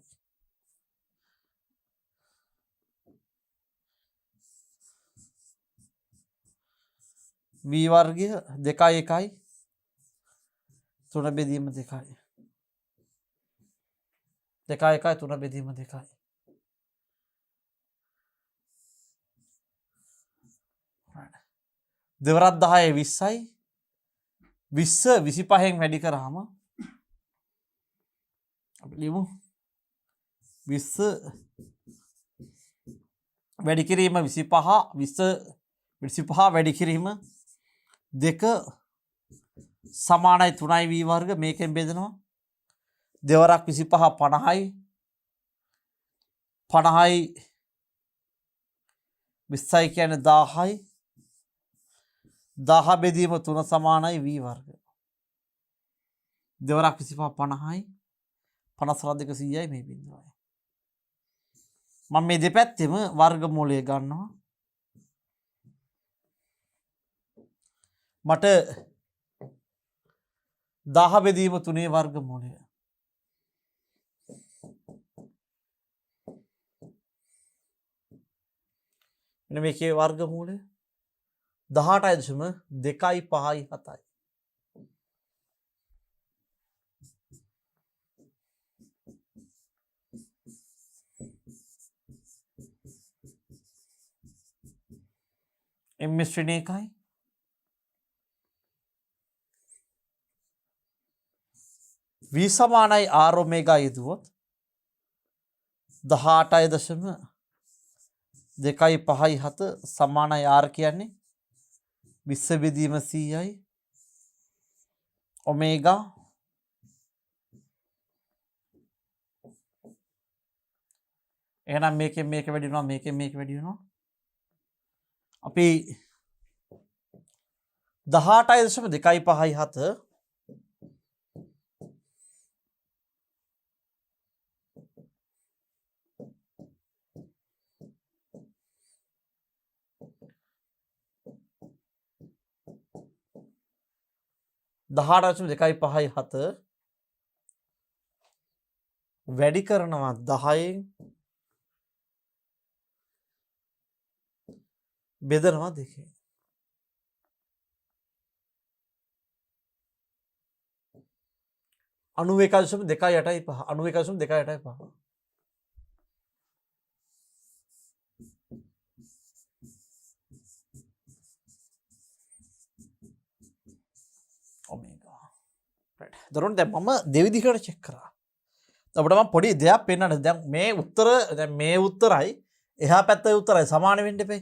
v වර්ගය 2යි 1යි 3 බෙදීම 2යි 2යි 1යි 3 බෙදීම 2යි දෙවරක් 10යි 20යි 20 25න් වැඩි කරාම අපි ලියමු 20 වැඩි කිරීම 25 20 25 වැඩි කිරීම 2 සමානයි 3යි v වර්ග මේකෙන් බෙදනවා දෙවරක් 25 50යි 50යි 20යි කියන්නේ 10යි 10 බෙදීම 3 සමානයි v වර්ග දෙවරක් 25 50යි 50 2 100යි මේ බිඳුවයි මම මේ දෙපැත්තෙම වර්ගමූලය ගන්නවා මට 10 බෙදීම 3 වර්ගමූලය මෙන්න මේකේ වර්ගමූලය 18.2 5යි 7යි m ශ්‍රේණිය එකයි v සමානයි r ඔමේගා යෙදුවොත් 18.2යි 5යි 7 සමානයි r කියන්නේ 20 බෙදීම 100යි ඔමේගා එහෙනම් මේකෙන් මේක වැඩි වෙනවා මේකෙන් මේක වැඩි වෙනවා අපි 18.2යි 5යි 7 18.2යි 5යි 7 වැඩි කරනවා 10න් බෙදනවා 2න් 91.285 91.285 ඔමේගා රයිට් දරුවනේ දැන් මම දෙවිදිහකට චෙක් කරා අපිට මම පොඩි දෙයක් පෙන්නන්න දැන් මේ උත්තර දැන් මේ උත්තරයි එහා පැත්තේ උත්තරයි සමාන වෙන්න එපේ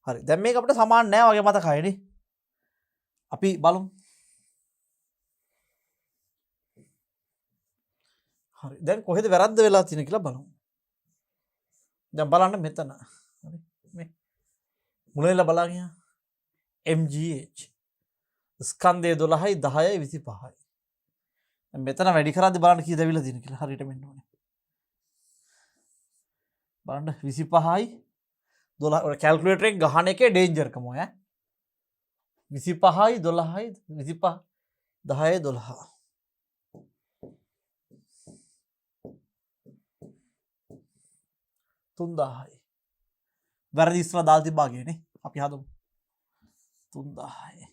හරි දැන් මේක අපිට සමාන නෑ වගේ මතකයිනේ අපි බලමු හරි දැන් කොහෙද වැරද්ද වෙලා තියෙන්නේ කියලා බලමු දැන් බලන්න මෙතන හරි මේ මුලින්ම බලාගෙන mgh ස්කන්ධය 12යි 10යි 25යි දැන් මෙතන වැඩි කරද්දි බලන්න කීයද ඇවිල්ලා තියෙන්නේ කියලා හරියට මෙන්න ඕනේ බලන්න 25යි 12 කැල්කියුලේටර් එක ගහන එකේ ඩේන්ජර් කම ඔය 25යි 12යි 25 10යි 12 3000යි වැරදි ඉස්සලා දාලා තිබ්බාගේනේ අපි හදමු 3000යි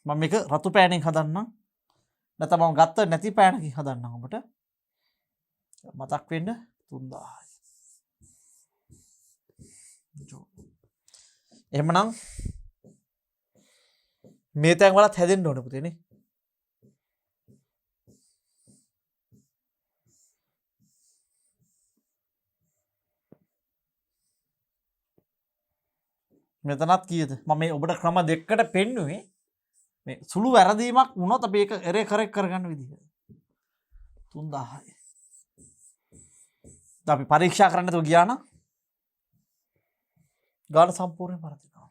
මම මේක රතු පෑනෙන් හදන්නම් නැත්නම් මම ගත්ත නැති පෑනකින් හදන්නම් ඔබට මතක් වෙන්න 3000යි එහෙමනම් මේ තැන් වලත් හැදෙන්න ඕනේ පුතේනේ මෙතනත් කීයද මම මේ ඔබට ක්‍රම දෙකකට පෙන්නුවේ මේ සුළු වැරදීමක් වුණොත් අපි ඒක එරේ කරෙක්ට් කරගන්න විදිහ 3000යි දැන් අපි පරීක්ෂා කරන්න තු ගියා නම් ගාන සම්පූර්ණයෙන් වරදිනවා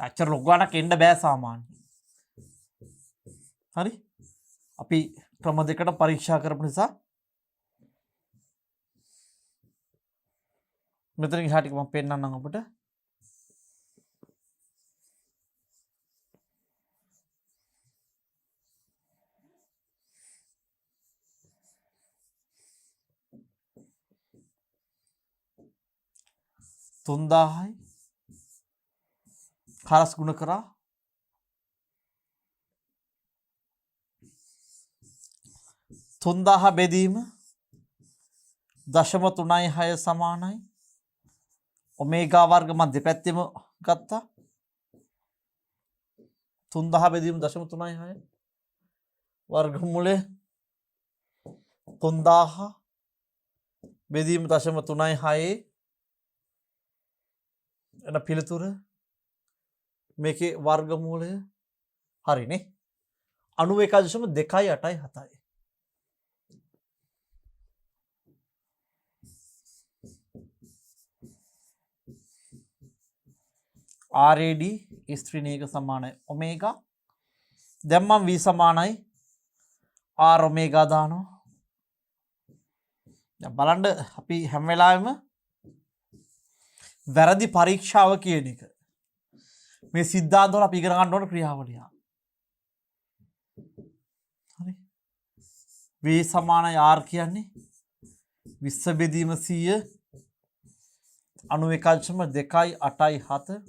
අච්චර ලොග්ගානක් එන්න බෑ සාමාන්‍ය. හරි අපි ක්‍රම දෙකට පරීක්ෂා කරපු නිසා මෙතනින් එහාට මම පෙන්නන්නම් ඔබට. තුන්දාහයි හරස් ගුණ කරා 3000 බෙදීම 0.36 සමානයි ඔමේගා වර්ග මම දෙපැත්තෙම ගත්තා 3000 බෙදීම 0.36 වර්ගමූලය 3000 බෙදීම 0.36 එන පිළිතුර මේකේ වර්ගමූලය හරිනේ 91.287යි. RAD ස්ත්‍රීලිංග සමානයි ඔමේගා. දැන් මම V සමානයි R ඔමේගා දානවා. දැන් බලන්න අපි හැම වෙලාවෙම වැරදි පරීක්ෂාව කියන එක මේ සිද්ධාන්ත වල අපි ඉගෙන ගන්න ඕන ක්‍රියාවලිය. හරි. V සමානයි R කියන්නේ 20 බෙදීම 100 91.287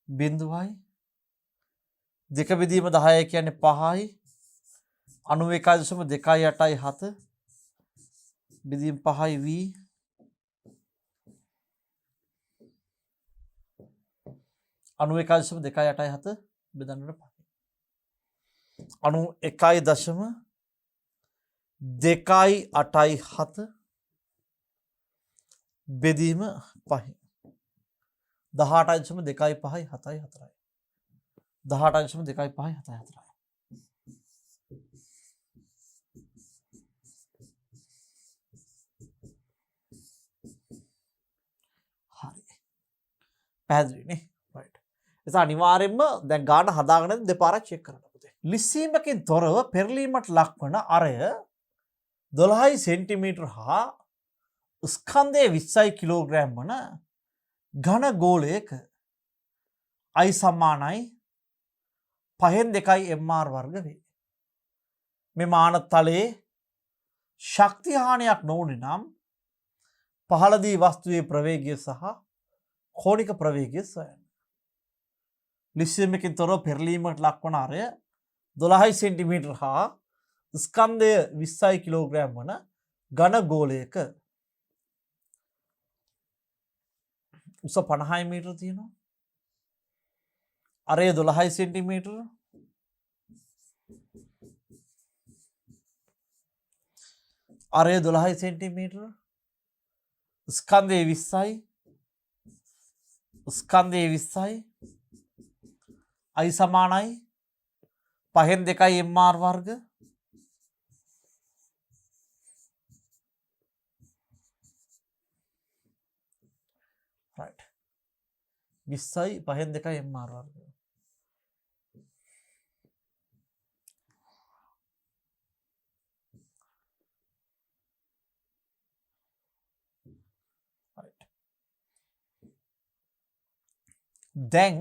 බිඳුවයි 2 බෙදීම 10 කියන්නේ 5යි 91.287 බෙදීම 5යි V 91.287 බෙදන්නට 91.287 බෙදීම 5 18.257 18.257 හරි පැහැදිලිනේ රයිට්. ඒක අනිවාර්යයෙන්ම දැන් ගාන හදාගෙන දෙපාරක් චෙක් කරන්න පුතේ. ලිස්සීමකින් තොරව පෙරලීමට ලක්වන අරය 12 සෙන්ටිමීටර හා ස්කන්ධය 20 කිලෝග්‍රෑම් වන ඝන ගෝලයක I සමානයි 5/2 mr වර්ග වේ. මේ මාන තලයේ ශක්ති හානියක් නොවුනේ නම් පහළදී වස්තුවේ ප්‍රවේගය සහ කෝණික ප්‍රවේගය සොයන්න. ලිස්සීමකින් තොරව පෙරලීමට ලක්වන අරය 12 සෙන්ටිමීටර හා ස්කන්ධය 20 කිලෝග්‍රෑම් වන ඝන ගෝලයක උස 50 මීටර තියෙනවා. අරය 12 සෙන්ටිමීටර අරය 12 සෙන්ටිමීටර ස්කන්ධය 20යි ස්කන්ධය 20යි I සමානයි 5/2 mr වර්ග right 20යි 5/2 mr වර්ග. right දැන්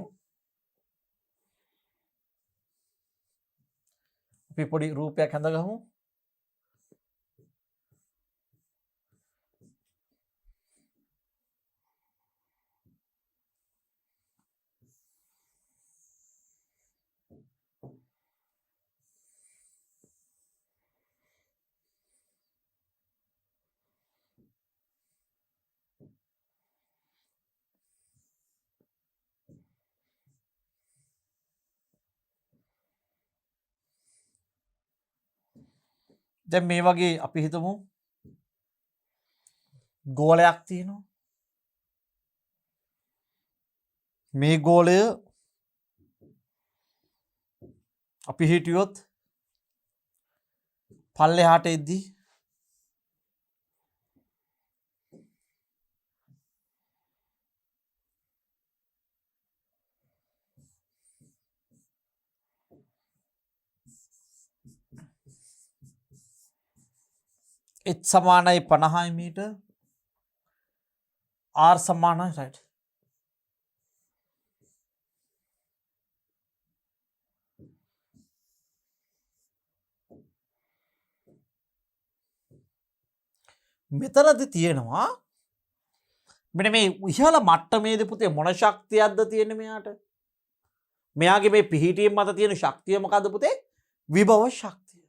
අපි පොඩි රූපයක් හඳගමු. දැන් මේ වගේ අපි හිතමු ගෝලයක් තියෙනවා. මේ ගෝලය අපි හිටියොත් පල්ලෙහාට එද්දී h සමානයි 50 මීටර් r සමානයි right මෙතනදි තියෙනවා මෙන්න මේ ඉහළ මට්ටමේදී පුතේ මොන ශක්තියක්ද තියෙන්නේ මෙයාට මෙයාගේ මේ පිහිටීම මත තියෙන ශක්තිය මොකද්ද පුතේ විභව ශක්තිය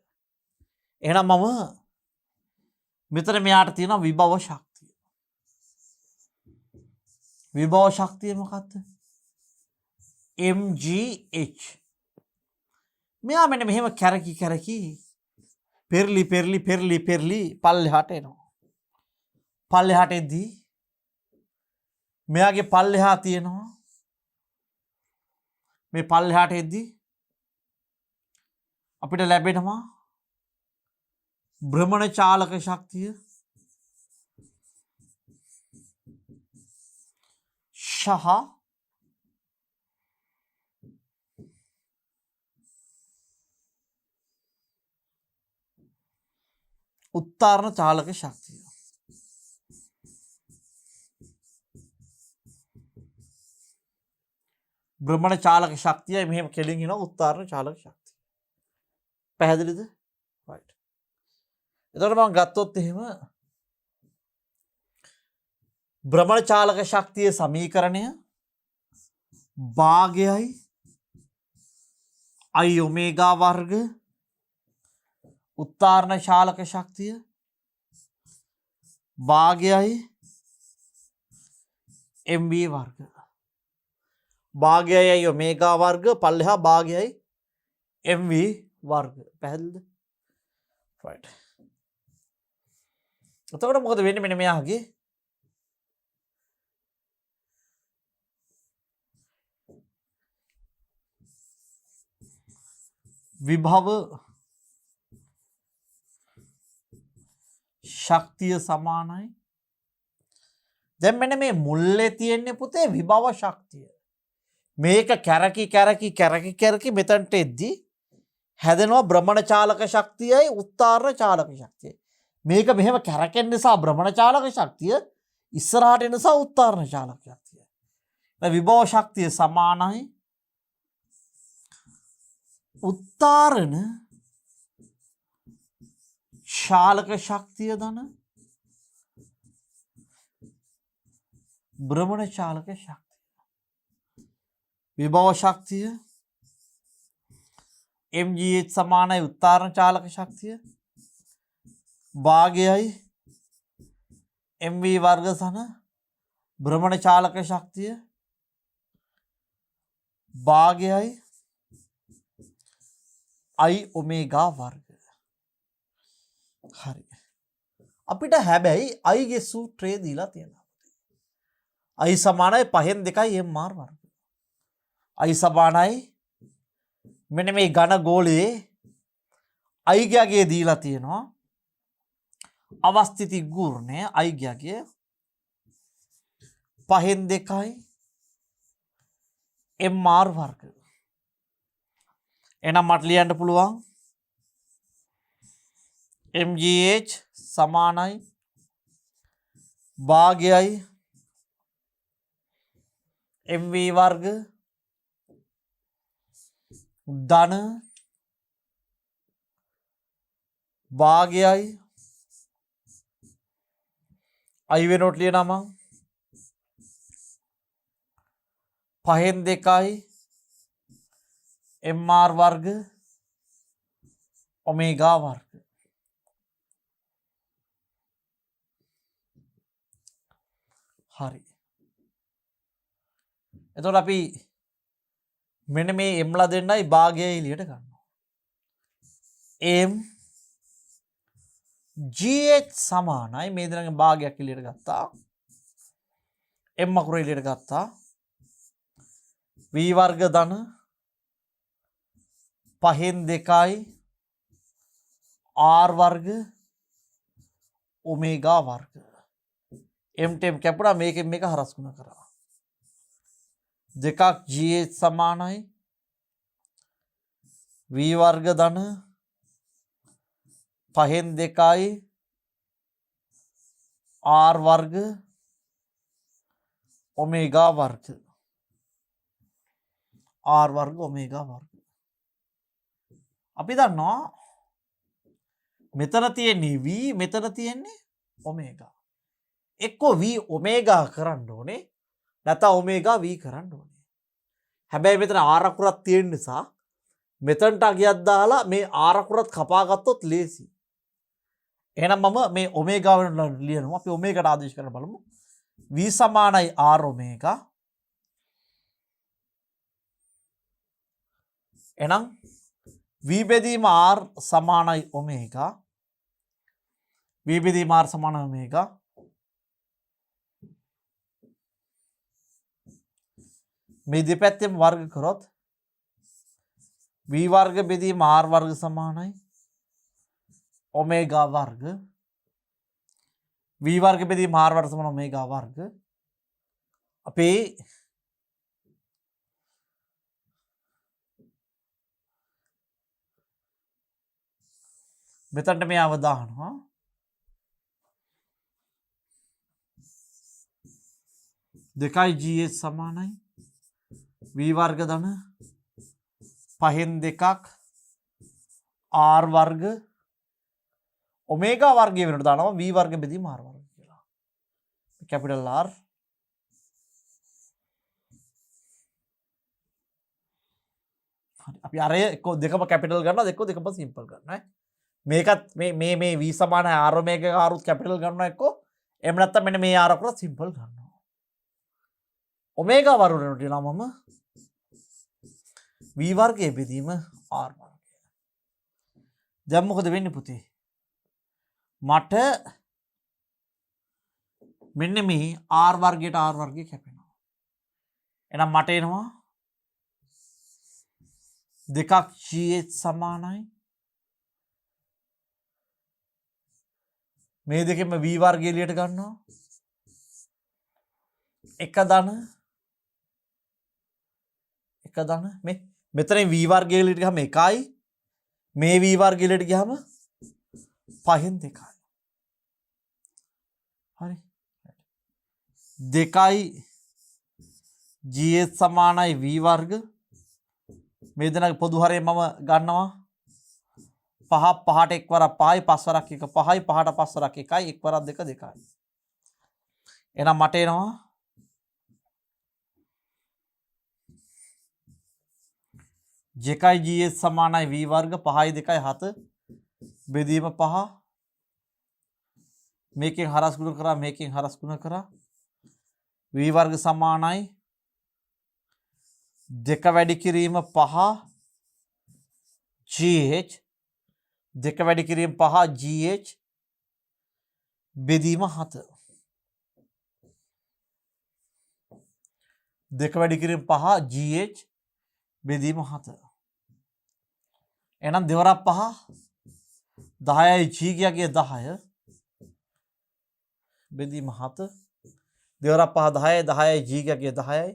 එහෙනම් මම මෙතන මෙයාට තියෙන විභව ශක්තිය මොකක්ද mgh මෙයා මෙන්න මෙහෙම කැරකි පෙරලි පල්ලෙහාට එනවා පල්ලෙහාට එද්දී මෙයාගේ පල්ලෙහා තියෙනවා මේ පල්ලෙහාට එද්දී අපිට ලැබෙනවා භ්‍රමණ චාලක ශක්තිය සහ උත්තාරණ චාලක ශක්තිය භ්‍රමණ චාලක ශක්තිය මෙහෙම කෙලින් එනවා උත්තාරණ චාලක ශක්තිය පැහැදිලිද right එතකොට මම ගත්තොත් එහෙම භ්‍රමණ චාලක ශක්තියේ සමීකරණය භාගයයි I ඔමේගා වර්ග උත්තාරණ චාලක ශක්තිය භාගයයි mv වර්ග භාගයයි ඔමේගා වර්ග පල්ලෙහා භාගයයි mv වර්ග පැහැදිලිද right එතකොට මොකද වෙන්නේ මෙන්න මෙයාගේ විභව ශක්තිය සමානයි දැන් මෙන්න මේ මුල්ලේ තියෙන්නේ පුතේ විභව ශක්තිය මේක කැරකි මෙතනට එද්දී හැදෙනවා භ්‍රමණ චාලක ශක්තියයි උත්තාරණ චාලක ශක්තියයි මේක මෙහෙම කැරකෙන නිසා භ්‍රමණ චාලක ශක්තිය ඉස්සරහට එන නිසා උත්තාරණ චාලක ශක්තිය දැන් විභව ශක්තිය සමානයි උත්තාරණ චාලක ශක්තිය ධන භ්‍රමණ චාලක ශක්තිය විභව ශක්තිය mgh සමානයි උත්තාරණ චාලක ශක්තිය භාගයයි mv වර්ග සන භ්‍රමණ චාලක ශක්තිය භාගයයි I ඔමේගා වර්ග හරි අපිට හැබැයි I ගේ සූත්‍රය දීලා තියෙනවා I සමානයි 5න් 2යි mr වර්ග I සමානයි මෙන්න මේ ඝන ගෝලයේ I ගියගේ දීලා තියෙනවා අවස්ථිති ගුර්ණය I ගියගේ 5න් 2යි mr වර්ග එහෙනම් මට ලියන්න පුළුවන් mgh සමානයි භාගයයි mv වර්ග ධන භාගයයි I වෙනොට ලියනවා 5න් 2යි mr වර්ග ඔමේගා වර්ග හරි එතකොට අපි මෙන්න මේ m ලා දෙන්නයි භාගය එළියට ගන්නවා m gh සමානයි මේ දෙනාගේ භාගයක් එළියට ගත්තා m අකුර එළියට ගත්තා v වර්ග ධන 5න් 2යි r වර්ග ඔමේගා වර්ග m ටෙම් කැපුණා මේකෙන් මේක හරස් ගුණ කරා දෙකක් gh සමානයි v වර්ග ධන 5න් 2යි आर वर्ग ओमेगा वर्ग आर वर्ग ओमेगा वर्ग අපි දන්නවා මෙතන තියෙන්නේ v මෙතන තියෙන්නේ ඔමේගා එක්කෝ v ඔමේගා කරන්න ඕනේ නැත්නම් ඔමේගා v කරන්න ඕනේ හැබැයි මෙතන r අකුරක් තියෙන නිසා මෙතනට අගියක් දාලා මේ r අකුරත් කපා ගත්තොත් ලේසි එහෙනම් මම මේ ඔමේගා වෙනුවට ලියනවා අපි ඔමේගාට ආදේශ කරලා බලමු v සමානයි r ඔමේගා එහෙනම් v බෙදීම r සමානයි ඔමේගා v බෙදීම r සමානයි ඔමේගා මේ දෙපැත්තෙම වර්ග කරොත් v වර්ග බෙදීම r වර්ග සමානයි ඔමේගා වර්ග v වර්ග බෙදීම r වර්ග සමාන ඔමේගා වර්ග අපේ මෙතනට මේ අවදානවා දෙකයි GH සමානයි v වර්ග ධන 5න් 2ක් r වර්ග ඔමේගා වර්ගය වෙනකොට දානවා v වර්ග බෙදීම r වර්ග කියලා. කැපිටල් R අපි අර එක්ක දෙකම කැපිටල් ගන්නවා දෙකම සිම්පල් කරනවා ඈ. මේකත් මේ v සමාන r ඔමේගා r උත් කැපිටල් ගන්නවා එක්ක එහෙම නැත්නම් මෙන්න මේ r අකුර සිම්පල් ගන්නවා. ඔමේගා වර්ග වෙනකොට දානවා මම v වර්ගයේ බෙදීම r වර්ගය. දැන් මොකද වෙන්නේ පුතේ? මට මෙන්න මේ r වර්ගයට r වර්ගය කැපෙනවා. එහෙනම් මට එනවා දෙකක් GH සමානයි මේ දෙකෙන්ම v වර්ගය එළියට ගන්නවා එක ධන මේ මෙතනින් v වර්ගය එළියට ගියාම 1යි මේ v වර්ගය එළියට ගියාම 5න් 2යි හරි 2යි GH සමානයි v වර්ග මේ දෙනාගේ පොදු හරය මම ගන්නවා 5 5ට එක් වරක් 5යි 5 වරක් 1 5යි 5ට 5 වරක් 1යි 1 වරක් 2 2යි එහෙනම් මට එනවා දෙකයි GH සමානයි v වර්ග 5යි 2යි 7 බෙදීම 5 මේකෙන් හරස් ගුණ කරා මේකෙන් හරස් ගුණ කරා v වර්ග සමානයි දෙක වැඩි කිරීම 5 GH දෙක වැඩි කිරීම 5 GH බෙදීම 7 දෙක වැඩි කිරීම 5 GH බෙදීම 7 එහෙනම් දෙවරක් 5 10යි G ගියාගේ 10 බෙදීම 7 දෙවරක් 5 10යි 10යි G ගියාගේ 10යි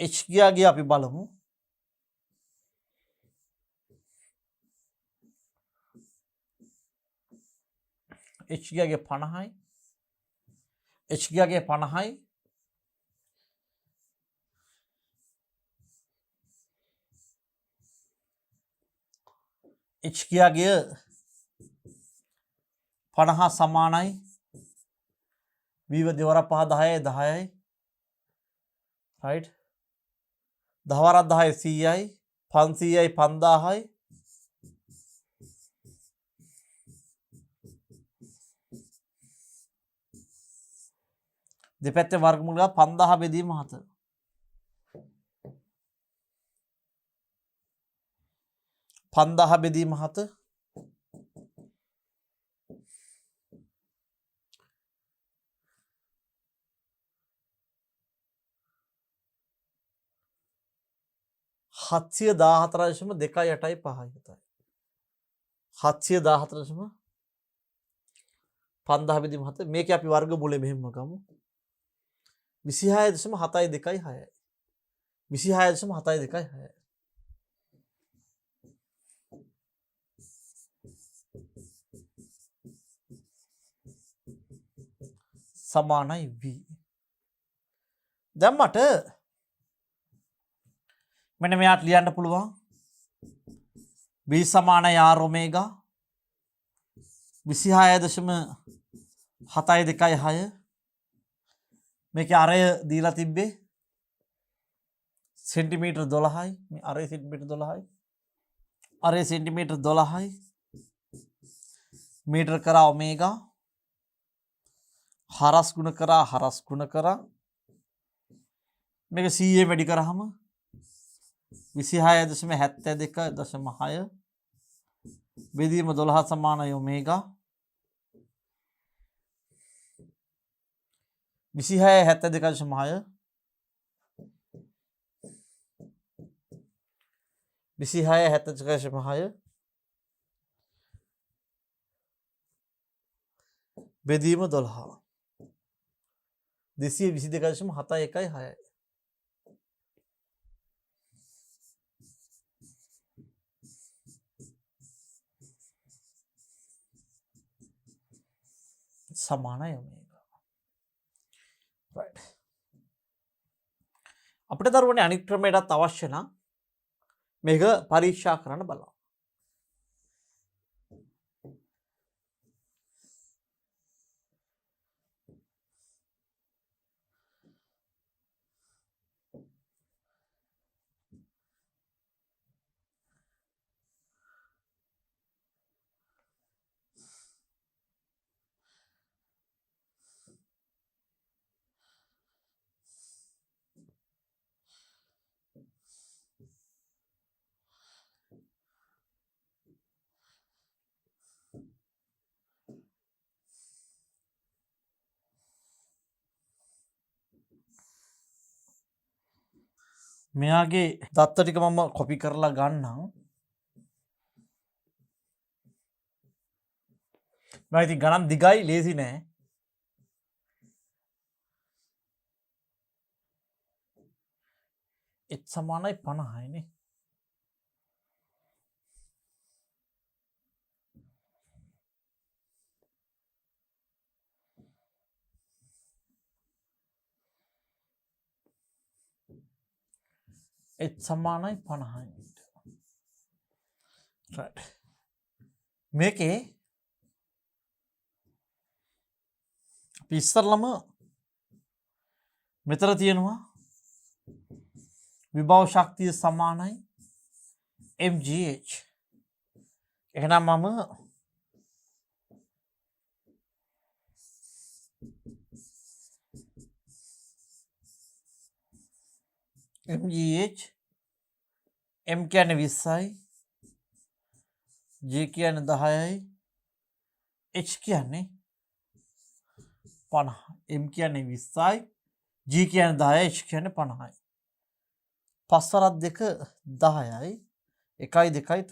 H ගියාගේ අපි බලමු H ගියාගේ 50යි H ගියාගේ 50යි H ගියාගේ 50 සමානයි v දෙවරක් 5 10යි 10යි right 10 වරක් 10යි 100යි 500යි 5000යි දෙපැත්තේ වර්ගමූල 5000 බෙදීම 7 5000 බෙදීම 7 714.285යි 714.5000 බෙදීම 7 මේක අපි වර්ගමූලෙ මෙහෙම ගමු 26.726යි 26.726යි සමානයි v. දැන් මට මෙන්න මෙයාට ලියන්න පුළුවන් v සමානයි r ඔමේගා 26.726 මේකේ අරය දීලා තිබ්බේ සෙන්ටිමීටර් 12යි. මේ අරය සෙන්ටිමීටර් 12යි. අරය සෙන්ටිමීටර් 12යි. මීටර කරා ඔමේගා හරස් ගුණ කරා මේක 100 වැඩි කරාම 26.72.6 බෙදීම 12 සමානයි ඔමේගා 26.72.6 26.72.6 බෙදීම 12 222.716 සමානයි ඔමේගා. right. අපිට දරුවනේ අනිත් ක්‍රමයටත් අවශ්‍ය නම් මේක පරීක්ෂා කරන්න බලන්න. මෙයාගේ දත්ත ටික මම කොපි කරලා ගන්නම්. මම ඉතින් ගණන් දිගයි ලේසි නෑ. h සමානයි 50යි නේ. h සමානයි 50යි. right. මේකේ අපි ඉස්සරලම මෙතන තියෙනවා විභව ශක්තිය සමානයි mgh. එහෙනම් මම mgh m කියන්නේ 20යි g කියන්නේ 10යි h කියන්නේ 50. m කියන්නේ 20යි g කියන්නේ 10යි h කියන්නේ 50යි. 5 වරක් 2 10යි 1යි 2යි 3යි.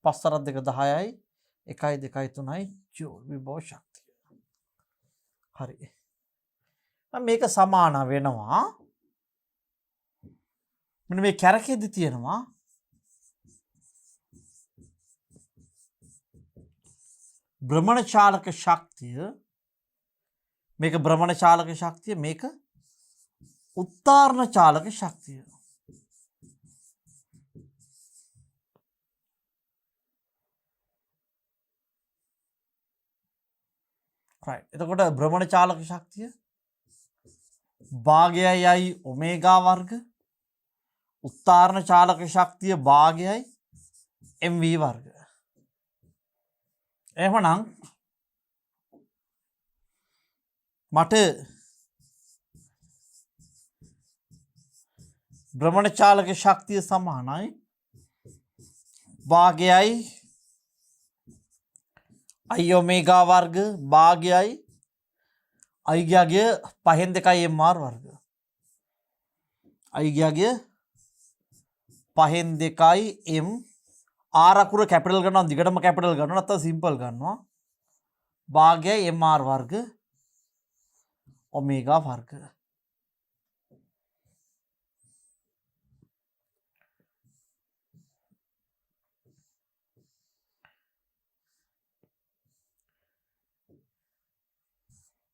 5 වරක් 2 10යි 1යි 2යි 3යි ජූල් විභව ශක්තිය. හරි. මේක සමාන වෙනවා මෙන්න මේ කැරකෙදි තියෙනවා භ්‍රමණ චාලක ශක්තිය. මේක භ්‍රමණ චාලක ශක්තිය, මේක උත්තාරණ චාලක ශක්තිය. right. එතකොට භ්‍රමණ චාලක ශක්තිය භාගයයි ඔමේගා වර්ග, උත්තාරණ චාලක ශක්තිය භාගයයි mv වර්ග. එහෙනම් මට භ්‍රමණ චාලක ශක්තිය සමානයි භාගයයි i ඔමේගා වර්ග භාගයයි i ගියාගේ 5න් 2යි mr වර්ග. i ගියාගේ 5න් 2යි m r අකුර කැපිටල් ගන්නවා, දිගටම කැපිටල් ගන්නවා, නැත්නම් සිම්පල් ගන්නවා. භාගයයි mr වර්ග ඔමේගා වර්ග.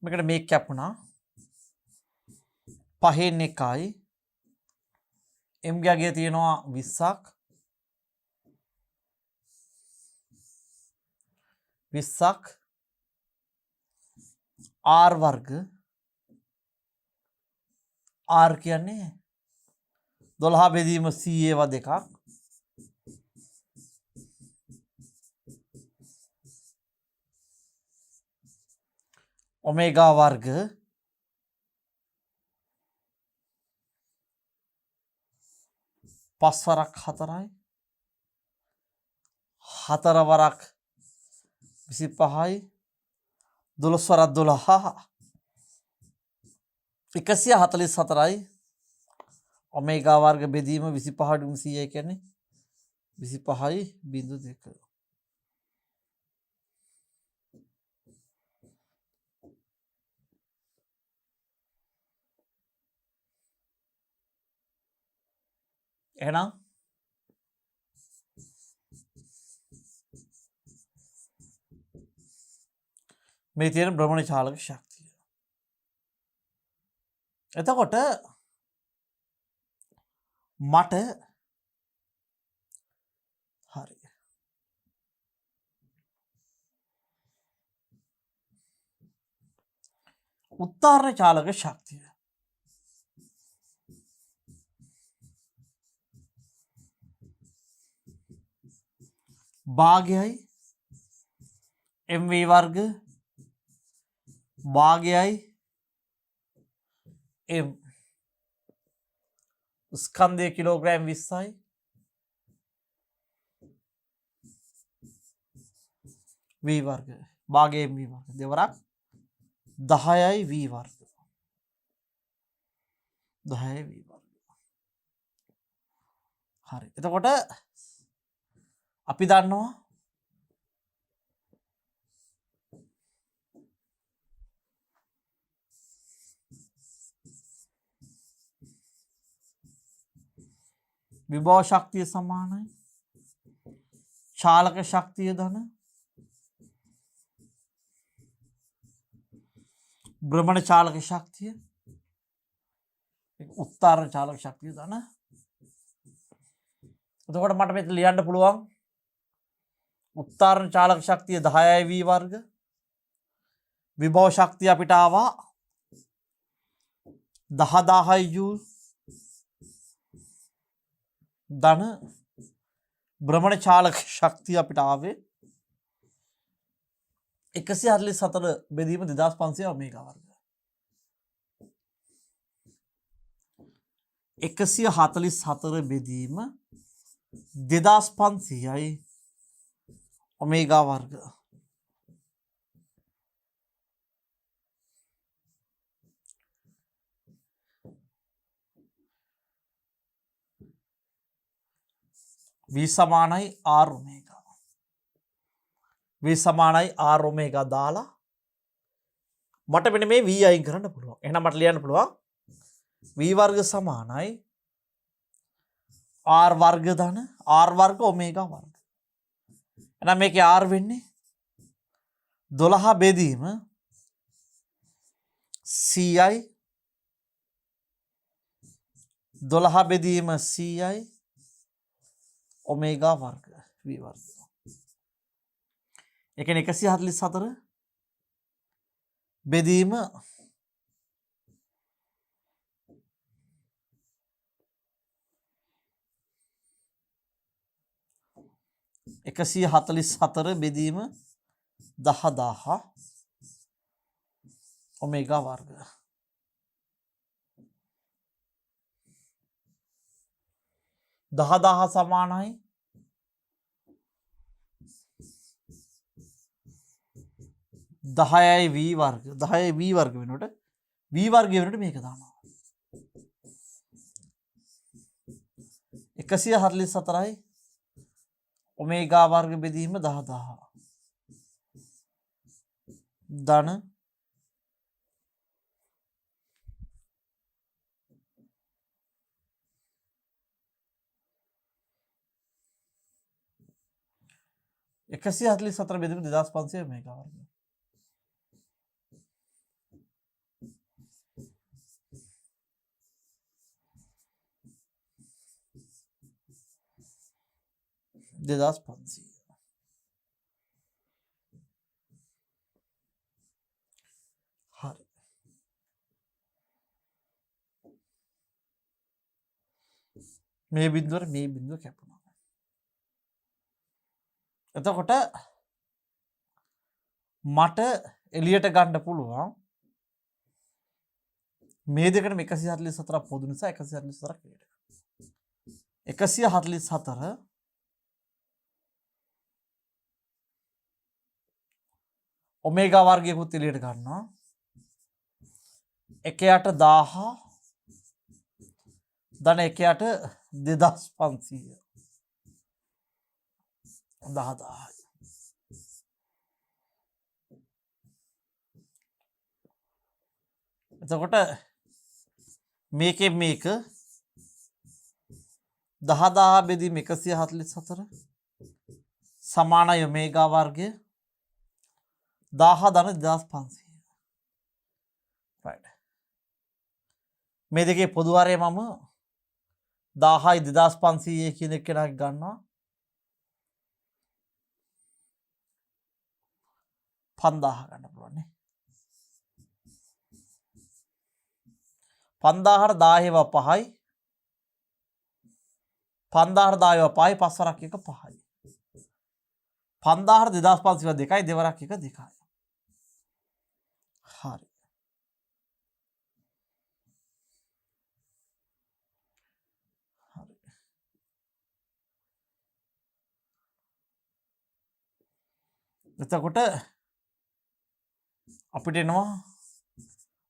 මේකට මේක කැපුණා 5න් 1යි m ගේ අගය තියෙනවා 20ක් 20ක් r වර්ග r කියන්නේ 12 බෙදීම c ඒවා දෙකක් ඔමේගා වර්ග පස් වරක් 4යි 4 වරක් 25යි 12 වරක් 12 144යි ඔමේගා වර්ග බෙදීම 25 ඩුම් 100 කියන්නේ 25යි බිඳු 2 එහෙනම් මේ තියෙන භ්‍රමණ චාලක ශක්තිය. එතකොට මට හරි උත්තරණ චාලක ශක්තිය භාගයයි mv වර්ග භාගයයි m ස්කන්ධය කිලෝග්‍රෑම් 20යි v වර්ග භාගය m v වර්ග දෙවරක් 10යි v වර්ග 10යි v වර්ග හරි එතකොට අපි දන්නවා විභව ශක්තිය සමානයි චාලක ශක්තිය ධන භ්‍රමණ චාලක ශක්තිය උත්තරණ චාලක ශක්තිය ධන එතකොට මට මෙතන ලියන්න පුළුවන් උත්තරණ චාලක ශක්තිය 10යි v වර්ග විභව ශක්තිය අපිට ආවා 10000යි ජූල් ධන භ්‍රමණ චාලක ශක්තිය අපිට ආවේ 144 බෙදීම 2500 ඔමේගා වර්ග 144 බෙදීම 2500යි ඔමේගා වර්ග v සමානයි r ඔමේගා v සමානයි r ඔමේගා දාලා මට මෙන්න මේ v අයින් කරන්න පුළුවන්. එහෙනම් මට ලියන්න පුළුවන් v වර්ග සමානයි r වර්ග ධන r වර්ග ඔමේගා වර්ග. එහෙනම් මේකේ r වෙන්නේ 12 බෙදීම cයි 12 බෙදීම cයි ඔමේගා වර්ග v වර්ග. ඒ කියන්නේ 144 බෙදීම 144 බෙදීම 10000 ඔමේගා වර්ග. දහදාහ සමානයි 10යි v වර්ග 10යි v වර්ග වෙනකොට v වර්ගය වෙනකොට මේක දානවා 144යි ඔමේගා වර්ග බෙදීම 10000 ධන 144 බෙදීම 2500 ඔමේගා වර්ග 2500. හරි. මේ බිඳුවට මේ බිඳුව කැපුණා. එතකොට මට එළියට ගන්න පුළුවන් මේ දෙකටම 144ක් පොදු නිසා 144ක් එළියට. 144 ඔමේගා වර්ගයකුත් එළියට ගන්නවා. 1ට 1000 ධන 1ට 2500 10000. එතකොට මේකෙන් මේක 10000 බෙදීම 144 සමානයි ඔමේගා වර්ගය 1000 ධන 2500. right. මේ දෙකේ පොදු හරය මම 1000යි 2500 කියන එක ගන්නවා 5000 ගන්න පුළුවන් නේ. 5000ට 1000 5යි 5000ට 10 5යි 5 වරක් 1 5යි 5000ට 2500 2යි දෙවරක් 1 2යි. හරි. එතකොට අපිට එනවා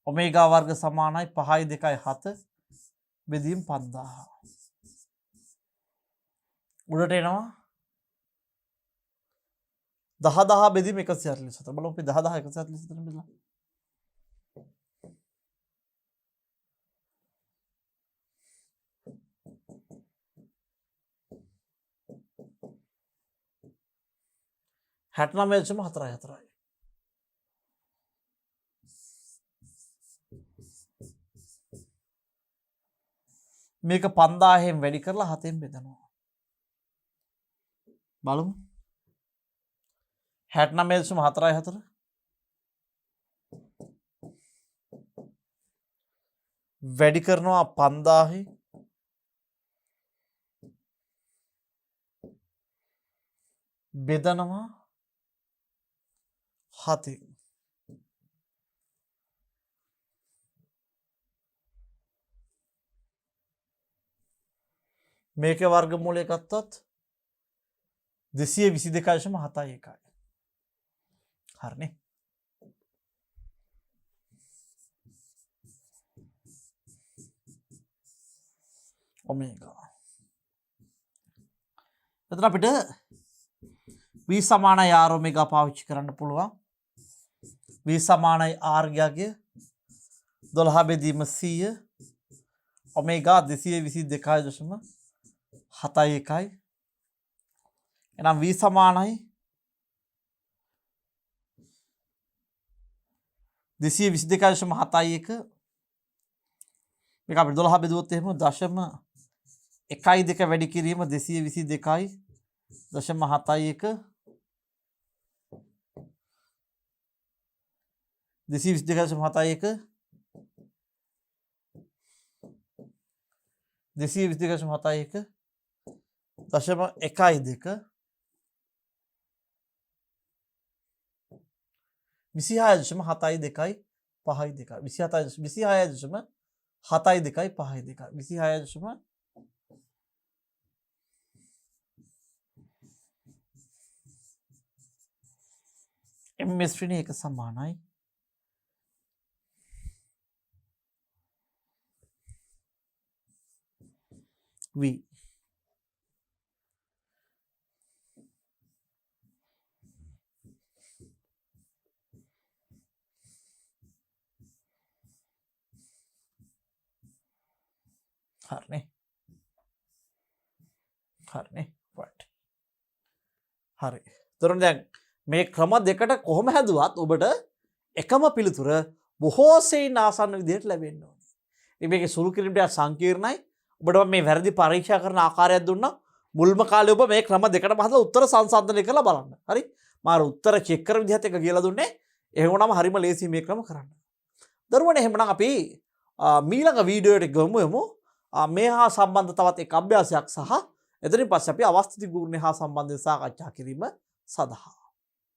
ඔමේගා වර්ග සමානයි 5යි 2යි 7 බෙදීම 5000. උඩට එනවා 10000 බෙදීම 147. බලමු අපි 10000 147 බෙදලා. හැටනම එල්චම 4 මේක 5000න් වැඩි කරලා 7න් බෙදනවා. බලමු. 69 එල්චම 4 වැඩි කරනවා 5000 බෙදනවා 7. මේක වර්ගමූලය ගත්තොත් 222.71. හරිනේ. ඔමේගා. එතන අපිට v සමානයි r ඔමේගා පාවිච්චි කරන්න පුළුවන්. v සමානයි r ගියාගේ 12 බෙදීම 100 ඔමේගා 222.71. එහෙනම් v සමානයි 222.71. මේක අපිට 12 බෙදුවොත් එහෙම 0.12 වැඩි කිරීම 222.71 222.71 222.71 0.12 26.72 5 26.72 26.72 ms ශ්‍රේණිය එක සමානයි v. හරිනේ. right. හරි. එතකොට දැන් මේ ක්‍රම දෙකට කොහොම හැදුවත් ඔබට එකම පිළිතුර බොහෝ සෙයින් ආසන්න විදිහට ලැබෙන්න ඕනේ. ඉතින් මේකේ සුළු කිරීම ටික සංකීර්ණයි. ඔබට මේ වැරදි පරීක්ෂා කරන ආකාරයක් දුන්නා මුල්ම කාලේ ඔබ මේ ක්‍රම දෙකටම හදලා උත්තර සංසන්දනය කරලා බලන්න. හරි? මාර උත්තර චෙක් කරන විදිහත් එක කියලා දුන්නේ. එහෙම වුණාම හරිම ලේසි මේ ක්‍රම කරන්න. දරුවනේ එහෙමනම් අපි මීළඟ වීඩියෝ එකට ගමු. මේ හා සම්බන්ධ තවත් එක් අභ්‍යාසයක් සහ එතනින් පස්සේ අපි අවස්ථිති ගුණය හා සම්බන්ධව සාකච්ඡා කිරීම සඳහා